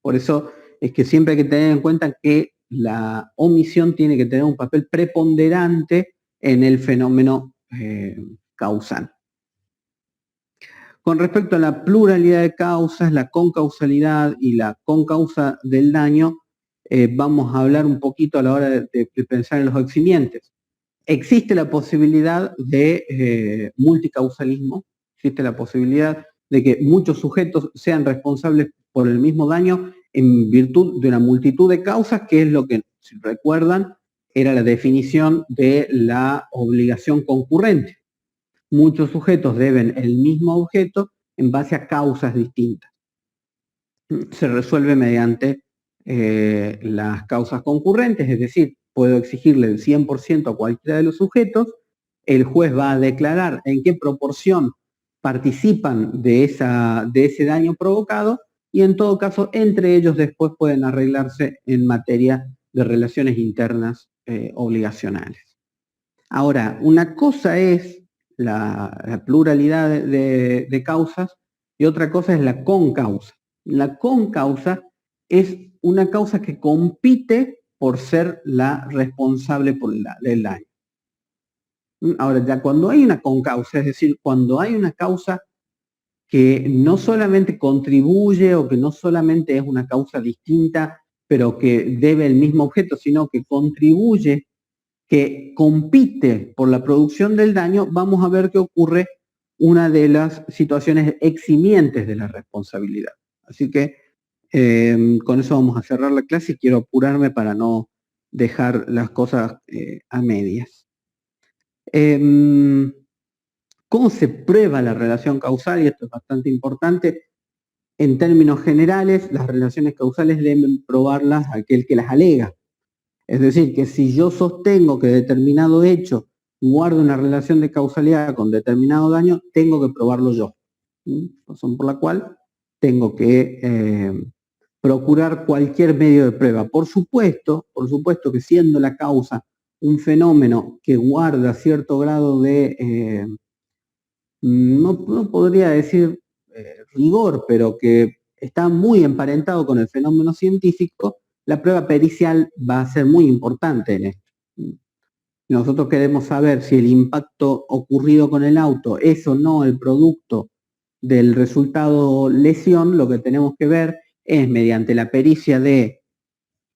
Speaker 1: Por eso es que siempre hay que tener en cuenta que la omisión tiene que tener un papel preponderante en el fenómeno causal. Con respecto a la pluralidad de causas, la concausalidad y la concausa del daño, vamos a hablar un poquito a la hora de pensar en los eximientes. Existe la posibilidad de multicausalismo, existe la posibilidad de que muchos sujetos sean responsables por el mismo daño en virtud de una multitud de causas, que es lo que, si recuerdan, era la definición de la obligación concurrente. Muchos sujetos deben el mismo objeto en base a causas distintas. Se resuelve mediante las causas concurrentes, es decir, puedo exigirle el 100% a cualquiera de los sujetos el juez va a declarar en qué proporción participan de ese daño provocado y en todo caso entre ellos después pueden arreglarse en materia de relaciones internas obligacionales. Ahora, una cosa es la pluralidad de causas y otra cosa es la concausa. La concausa es una causa que compite por ser la responsable del daño. Ahora, ya cuando hay una concausa, es decir, cuando hay una causa que no solamente contribuye o que no solamente es una causa distinta, pero que debe el mismo objeto, sino que contribuye, que compite por la producción del daño, vamos a ver que ocurre una de las situaciones eximientes de la responsabilidad. Así que con eso vamos a cerrar la clase y quiero apurarme para no dejar las cosas a medias. ¿Cómo se prueba la relación causal? Y esto es bastante importante. En términos generales, las relaciones causales deben probarlas aquel que las alega. Es decir, que si yo sostengo que determinado hecho guarda una relación de causalidad con determinado daño, tengo que probarlo yo. Razón por la cual tengo que procurar cualquier medio de prueba. Por supuesto que siendo la causa un fenómeno que guarda cierto grado de, no podría decir rigor, pero que está muy emparentado con el fenómeno científico, la prueba pericial va a ser muy importante en esto. Nosotros queremos saber si el impacto ocurrido con el auto es o no el producto del resultado lesión. Lo que tenemos que ver es mediante la pericia de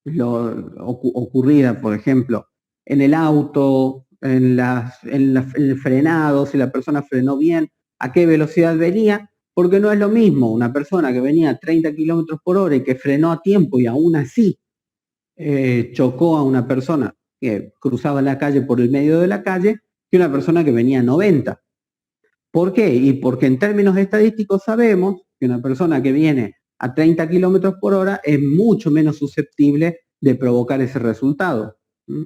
Speaker 1: lo ocurrida, por ejemplo, en el auto, en el frenado, si la persona frenó bien, a qué velocidad venía, porque no es lo mismo una persona que venía a 30 kilómetros por hora y que frenó a tiempo y aún así chocó a una persona que cruzaba la calle por el medio de la calle, que una persona que venía a 90. ¿Por qué? Y porque en términos estadísticos sabemos que una persona que viene a 30 kilómetros por hora es mucho menos susceptible de provocar ese resultado.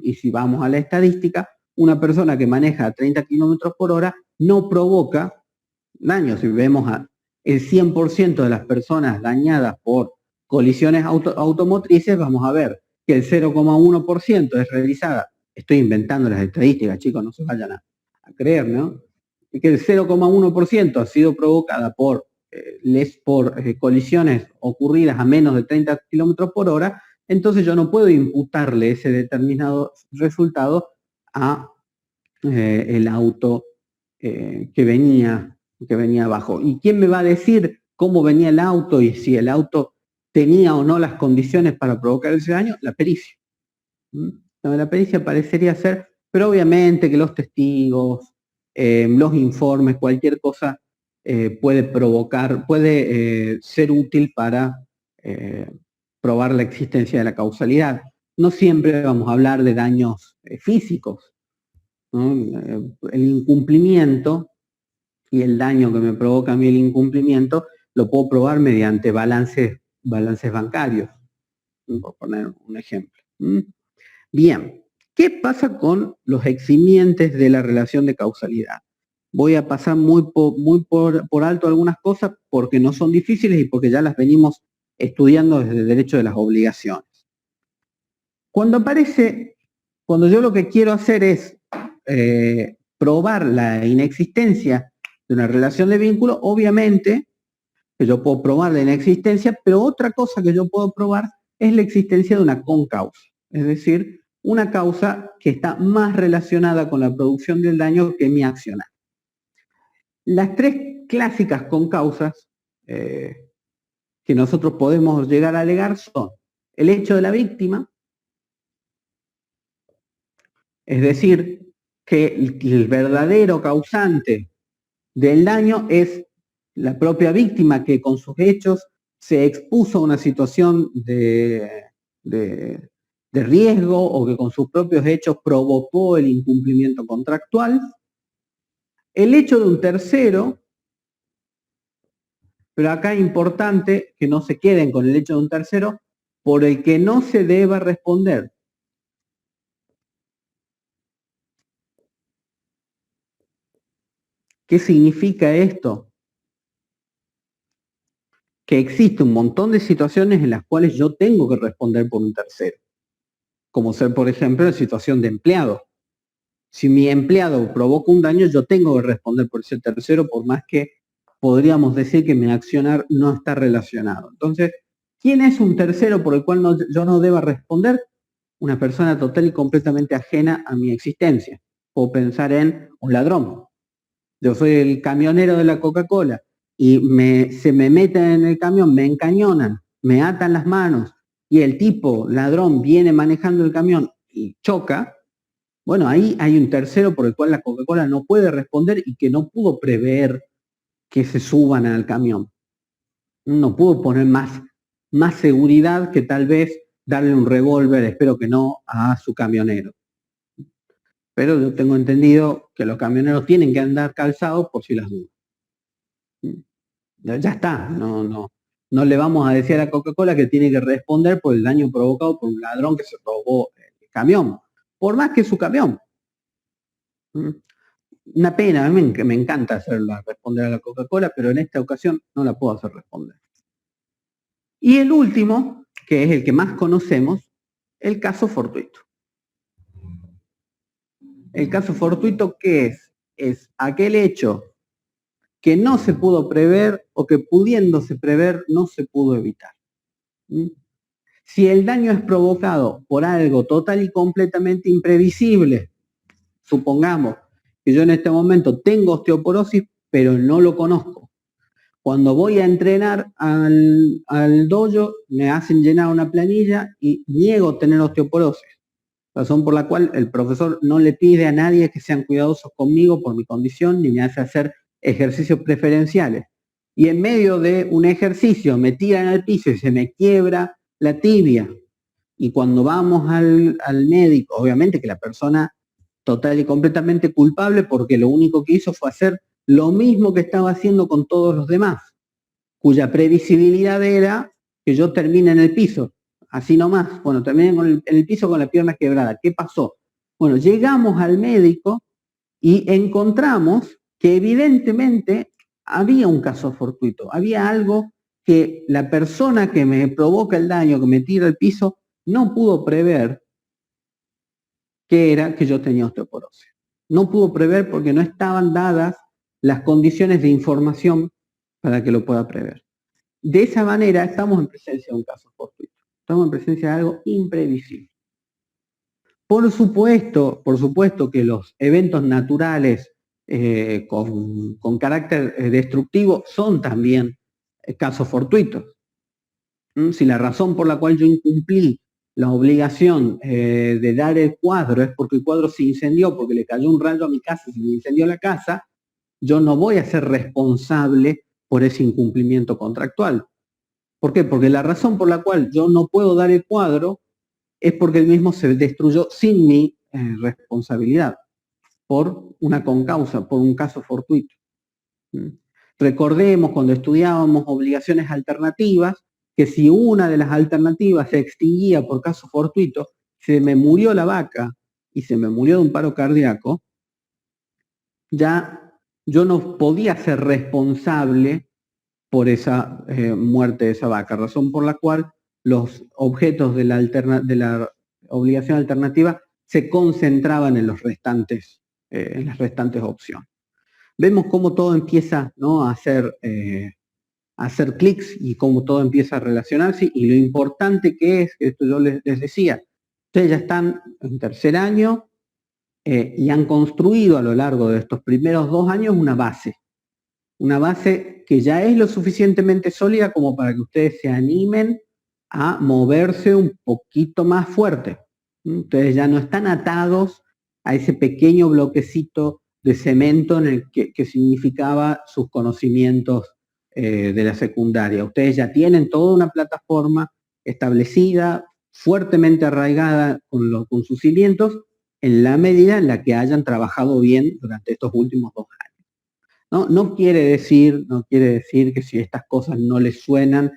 Speaker 1: Y si vamos a la estadística, una persona que maneja a 30 kilómetros por hora no provoca daño. Si vemos el 100% de las personas dañadas por colisiones automotrices, vamos a ver que el 0,1% es realizada. Estoy inventando las estadísticas, chicos, no se vayan a creer, ¿no? Que el 0,1% ha sido provocada por colisiones ocurridas a menos de 30 kilómetros por hora, entonces yo no puedo imputarle ese determinado resultado a el auto que venía abajo. ¿Y quién me va a decir cómo venía el auto y si el auto tenía o no las condiciones para provocar ese daño? La pericia. La pericia parecería ser, pero obviamente que los testigos, los informes, cualquier cosa puede provocar, puede ser útil para probar la existencia de la causalidad. No siempre vamos a hablar de daños físicos, ¿no? El incumplimiento y el daño que me provoca a mí el incumplimiento lo puedo probar mediante balances bancarios, por poner un ejemplo. Bien, ¿qué pasa con los eximientes de la relación de causalidad? Voy a pasar muy por alto algunas cosas porque no son difíciles y porque ya las venimos estudiando desde el derecho de las obligaciones. Cuando yo lo que quiero hacer es probar la inexistencia de una relación de vínculo, obviamente que yo puedo probar la inexistencia, pero otra cosa que yo puedo probar es la existencia de una concausa, es decir, una causa que está más relacionada con la producción del daño que mi accionar. Las tres clásicas concausas que nosotros podemos llegar a alegar son el hecho de la víctima, es decir, que el verdadero causante del daño es la propia víctima que con sus hechos se expuso a una situación de riesgo o que con sus propios hechos provocó el incumplimiento contractual. El hecho de un tercero, pero acá es importante que no se queden con el hecho de un tercero por el que no se deba responder. ¿Qué significa esto? Que existe un montón de situaciones en las cuales yo tengo que responder por un tercero, como ser, por ejemplo, la situación de empleado. Si mi empleado provoca un daño, yo tengo que responder por ese tercero, por más que podríamos decir que mi accionar no está relacionado. Entonces, ¿quién es un tercero por el cual yo no deba responder? Una persona total y completamente ajena a mi existencia. Puedo pensar en un ladrón. Yo soy el camionero de la Coca-Cola y se me meten en el camión, me encañonan, me atan las manos y el tipo, ladrón, viene manejando el camión y choca. Bueno, ahí hay un tercero por el cual la Coca-Cola no puede responder y que no pudo prever que se suban al camión. No pudo poner más seguridad que tal vez darle un revólver, espero que no, a su camionero. Pero yo tengo entendido que los camioneros tienen que andar calzados por si las dudas. Ya está, no le vamos a decir a la Coca-Cola que tiene que responder por el daño provocado por un ladrón que se robó el camión, por más que su camión. Una pena, a mí me encanta hacerla responder a la Coca-Cola, pero en esta ocasión no la puedo hacer responder. Y el último, que es el que más conocemos, el caso fortuito. El caso fortuito, ¿qué es? Es aquel hecho que no se pudo prever o que pudiéndose prever no se pudo evitar. Si el daño es provocado por algo total y completamente imprevisible, supongamos que yo en este momento tengo osteoporosis, pero no lo conozco. Cuando voy a entrenar al dojo, me hacen llenar una planilla y niego tener osteoporosis. Razón por la cual el profesor no le pide a nadie que sean cuidadosos conmigo por mi condición, ni me hace hacer ejercicios preferenciales. Y en medio de un ejercicio me tiran al piso y se me quiebra la tibia. Y cuando vamos al médico, obviamente que la persona total y completamente culpable porque lo único que hizo fue hacer lo mismo que estaba haciendo con todos los demás, cuya previsibilidad era que yo termine en el piso, así nomás. Bueno, terminé en el piso con la pierna quebrada. ¿Qué pasó? Bueno, llegamos al médico y encontramos que evidentemente había un caso fortuito, había algo que la persona que me provoca el daño, que me tira al piso, no pudo prever, que era que yo tenía osteoporosis. No pudo prever porque no estaban dadas las condiciones de información para que lo pueda prever. De esa manera estamos en presencia de un caso fortuito. Estamos en presencia de algo imprevisible. Por supuesto que los eventos naturales con carácter destructivo son también casos fortuitos. Si la razón por la cual yo incumplí la obligación de dar el cuadro es porque el cuadro se incendió, porque le cayó un rayo a mi casa y se me incendió la casa, yo no voy a ser responsable por ese incumplimiento contractual. ¿Por qué? Porque la razón por la cual yo no puedo dar el cuadro es porque el mismo se destruyó sin mi responsabilidad, por una concausa, por un caso fortuito. Recordemos cuando estudiábamos obligaciones alternativas, que si una de las alternativas se extinguía por caso fortuito, se me murió la vaca y se me murió de un paro cardíaco, ya yo no podía ser responsable por esa muerte de esa vaca, razón por la cual los objetos de la obligación alternativa se concentraban en los restantes, en las restantes opciones. Vemos cómo todo empieza, ¿no?, a hacer clics y cómo todo empieza a relacionarse y lo importante que es, esto yo les decía, ustedes ya están en tercer año y han construido a lo largo de estos primeros 2 años una base que ya es lo suficientemente sólida como para que ustedes se animen a moverse un poquito más fuerte. Ustedes ya no están atados a ese pequeño bloquecito de cemento en el que significaba sus conocimientos de la secundaria. Ustedes ya tienen toda una plataforma establecida, fuertemente arraigada con sus cimientos, en la medida en la que hayan trabajado bien durante estos últimos 2 años. No quiere decir que si estas cosas no les suenan,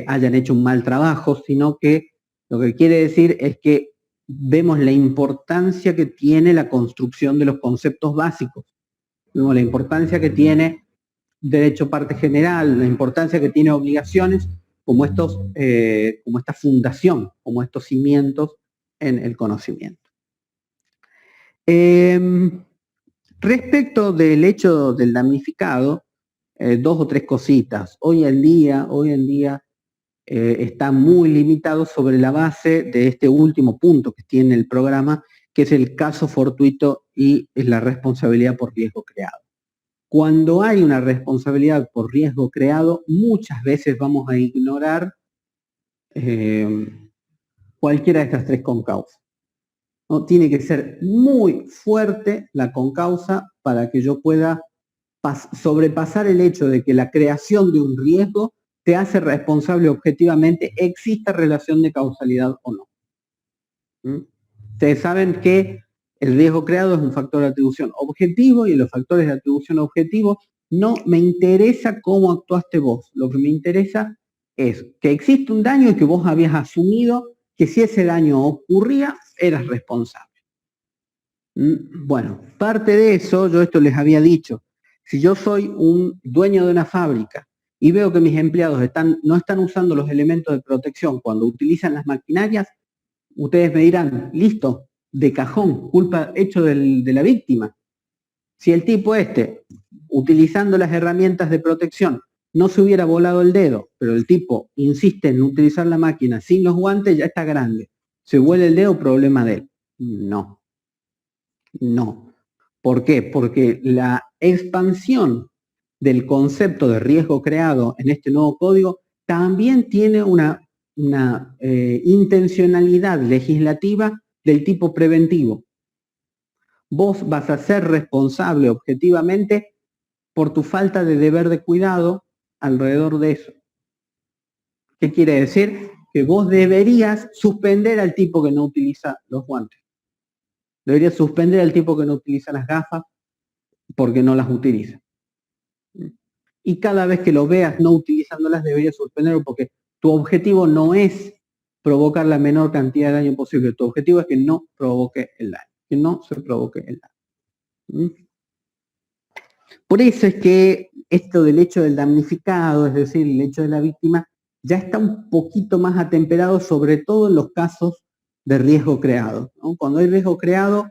Speaker 1: hayan hecho un mal trabajo, sino que lo que quiere decir es que vemos la importancia que tiene la construcción de los conceptos básicos. ¿no? La importancia que tiene derecho parte general, la importancia que tiene obligaciones como esta fundación, como estos cimientos en el conocimiento. Respecto del hecho del damnificado, dos o tres cositas. Hoy en día está muy limitado sobre la base de este último punto que tiene el programa, que es el caso fortuito y es la responsabilidad por riesgo creado. Cuando hay una responsabilidad por riesgo creado, muchas veces vamos a ignorar cualquiera de estas tres concausas, ¿no? Tiene que ser muy fuerte la concausa para que yo pueda sobrepasar el hecho de que la creación de un riesgo te hace responsable objetivamente, exista relación de causalidad o no. Ustedes saben que el riesgo creado es un factor de atribución objetivo y en los factores de atribución objetivo no me interesa cómo actuaste vos. Lo que me interesa es que existe un daño y que vos habías asumido que si ese daño ocurría, eras responsable. Bueno, parte de eso, yo esto les había dicho, si yo soy un dueño de una fábrica y veo que mis empleados no están usando los elementos de protección cuando utilizan las maquinarias, ustedes me dirán, listo, de cajón, culpa hecho de la víctima. Si el tipo utilizando las herramientas de protección, no se hubiera volado el dedo, pero el tipo insiste en utilizar la máquina sin los guantes, ya está grande. ¿Se huele el dedo? Problema de él. No. No. ¿Por qué? Porque la expansión del concepto de riesgo creado en este nuevo código también tiene una intencionalidad legislativa del tipo preventivo. Vos vas a ser responsable objetivamente por tu falta de deber de cuidado alrededor de eso. ¿Qué quiere decir? Que vos deberías suspender al tipo que no utiliza los guantes. Deberías suspender al tipo que no utiliza las gafas porque no las utiliza. Y cada vez que lo veas no utilizándolas, deberías suspenderlo porque tu objetivo no es provocar la menor cantidad de daño posible. Tu objetivo es que no provoque el daño, que no se provoque el daño. Por eso es que esto del hecho del damnificado, es decir, el hecho de la víctima, ya está un poquito más atemperado, sobre todo en los casos de riesgo creado, ¿no? Cuando hay riesgo creado,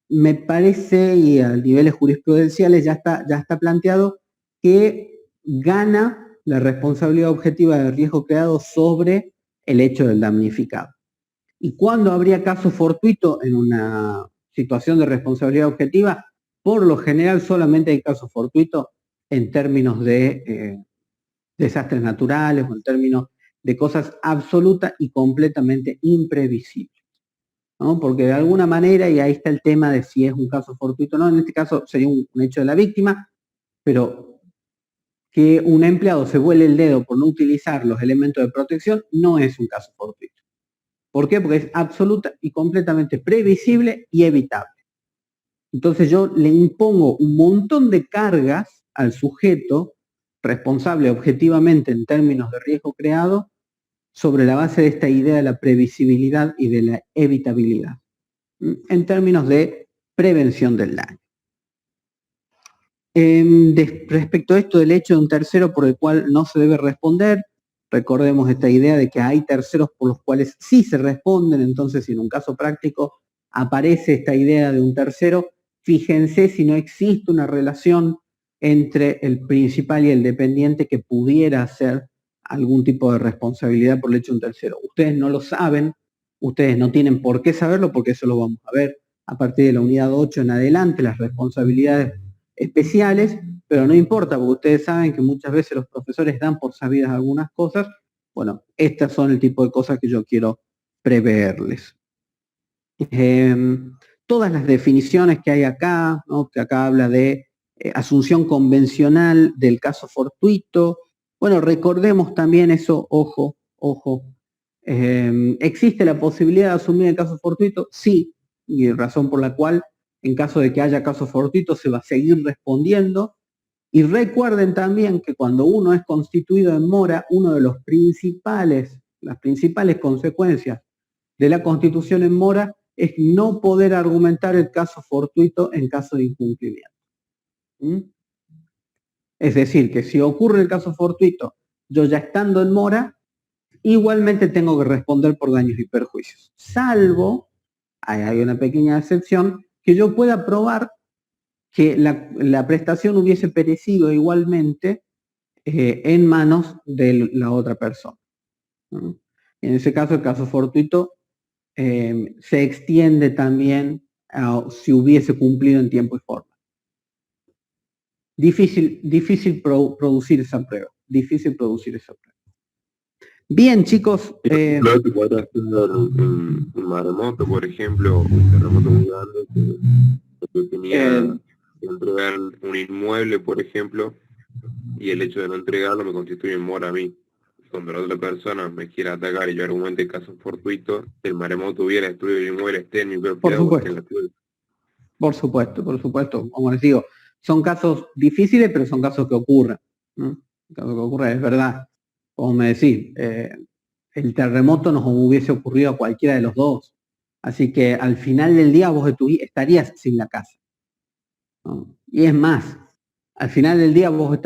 Speaker 1: me parece, y a niveles jurisprudenciales ya está planteado, que gana la responsabilidad objetiva del riesgo creado sobre el hecho del damnificado. ¿Y cuándo habría caso fortuito en una situación de responsabilidad objetiva? Por lo general solamente hay caso fortuito en términos de desastres naturales o en términos de cosas absolutas y completamente imprevisibles, ¿no? Porque de alguna manera, y ahí está el tema de si es un caso fortuito o no, en este caso sería un hecho de la víctima, pero que un empleado se vuele el dedo por no utilizar los elementos de protección no es un caso fortuito. ¿Por qué? Porque es absoluta y completamente previsible y evitable. Entonces yo le impongo un montón de cargas al sujeto responsable objetivamente en términos de riesgo creado sobre la base de esta idea de la previsibilidad y de la evitabilidad, en términos de prevención del daño. Respecto a esto del hecho de un tercero por el cual no se debe responder, recordemos esta idea de que hay terceros por los cuales sí se responden, entonces si en un caso práctico aparece esta idea de un tercero, fíjense si no existe una relación entre el principal y el dependiente que pudiera ser algún tipo de responsabilidad por el hecho de un tercero. Ustedes no lo saben, ustedes no tienen por qué saberlo porque eso lo vamos a ver a partir de la unidad 8 en adelante, las responsabilidades especiales, pero no importa, porque ustedes saben que muchas veces los profesores dan por sabidas algunas cosas. Bueno, estas son el tipo de cosas que yo quiero preverles. Todas las definiciones que hay acá, ¿no? Que acá habla de asunción convencional del caso fortuito. Bueno, recordemos también eso, ojo. ¿Existe la posibilidad de asumir el caso fortuito? Sí, y razón por la cual en caso de que haya caso fortuito se va a seguir respondiendo. Y recuerden también que cuando uno es constituido en mora, una de las principales consecuencias de la constitución en mora es no poder argumentar el caso fortuito en caso de incumplimiento. ¿Mm? Es decir, que si ocurre el caso fortuito, yo ya estando en mora, igualmente tengo que responder por daños y perjuicios, salvo, hay una pequeña excepción, que yo pueda probar que la prestación hubiese perecido igualmente en manos de la otra persona, ¿no? En ese caso, el caso fortuito se extiende también a si hubiese cumplido en tiempo y forma. Difícil producir esa prueba, Bien, chicos.
Speaker 2: Claro, que puede ser un maremoto, por ejemplo, un terremoto muy grande que tenía que entregar un inmueble, por ejemplo, y el hecho de no entregarlo me constituye en mora a mí. Cuando la otra persona me quiera atacar y yo argumente caso fortuito, el maremoto hubiera destruido el inmueble, esté en mi propiedad o esté en la tuya.
Speaker 1: Por supuesto. Como les digo, son casos difíciles, pero son casos que ocurren, ¿no? Casos que ocurren, es verdad. Como me decís, el terremoto nos hubiese ocurrido a cualquiera de los dos. Así que al final del día vos estarías sin la casa, ¿no? Y es más, al final del día vos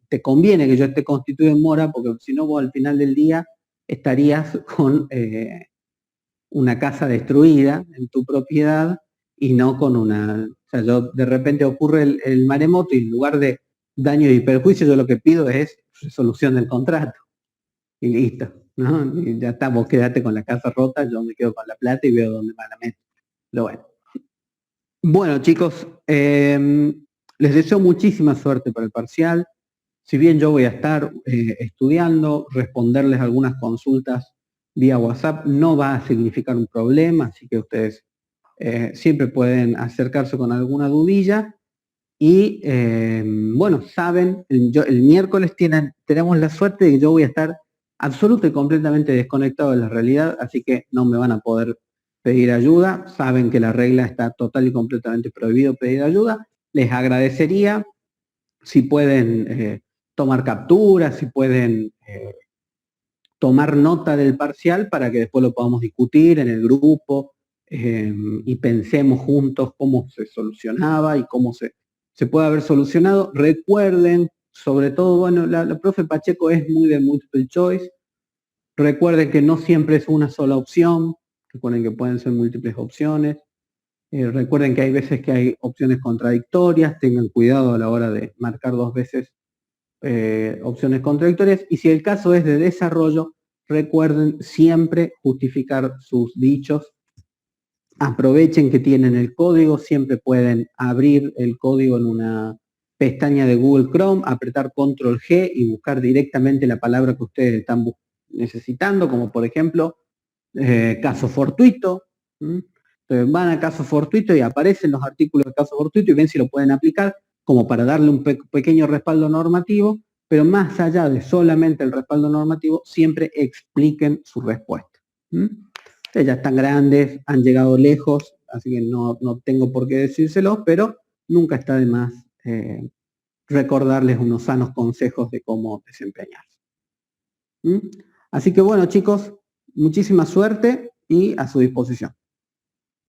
Speaker 1: te conviene que yo esté constituido en mora, porque si no vos al final del día estarías con una casa destruida en tu propiedad y no con una... O sea, yo de repente ocurre el maremoto y en lugar de daño y perjuicio, yo lo que pido es resolución del contrato. Y listo, ¿no? Y ya está, vos quedate con la casa rota, yo me quedo con la plata y veo dónde van a meter. Pero bueno. Bueno, chicos, les deseo muchísima suerte para el parcial. Si bien yo voy a estar estudiando, responderles algunas consultas vía WhatsApp no va a significar un problema, así que ustedes siempre pueden acercarse con alguna dudilla. Y bueno, saben, el miércoles tenemos la suerte de que yo voy a estar absoluto y completamente desconectado de la realidad, así que no me van a poder pedir ayuda. Saben que la regla está total y completamente prohibido pedir ayuda. Les agradecería si pueden tomar capturas, si pueden tomar nota del parcial para que después lo podamos discutir en el grupo y pensemos juntos cómo se solucionaba y cómo se puede haber solucionado. Recuerden, sobre todo, bueno, la profe Pacheco es muy de multiple choice. Recuerden que no siempre es una sola opción. Recuerden que pueden ser múltiples opciones. Recuerden que hay veces que hay opciones contradictorias. Tengan cuidado a la hora de marcar dos veces opciones contradictorias. Y si el caso es de desarrollo, recuerden siempre justificar sus dichos. Aprovechen que tienen el código, siempre pueden abrir el código en una pestaña de Google Chrome, apretar Control G y buscar directamente la palabra que ustedes están necesitando, como por ejemplo caso fortuito. Entonces van a caso fortuito y aparecen los artículos de caso fortuito y ven si lo pueden aplicar como para darle un pequeño respaldo normativo, pero más allá de solamente el respaldo normativo, siempre expliquen su respuesta. Ustedes ya están grandes, han llegado lejos, así que no tengo por qué decírselos, pero nunca está de más recordarles unos sanos consejos de cómo desempeñarse. Así que bueno, chicos, muchísima suerte y a su disposición.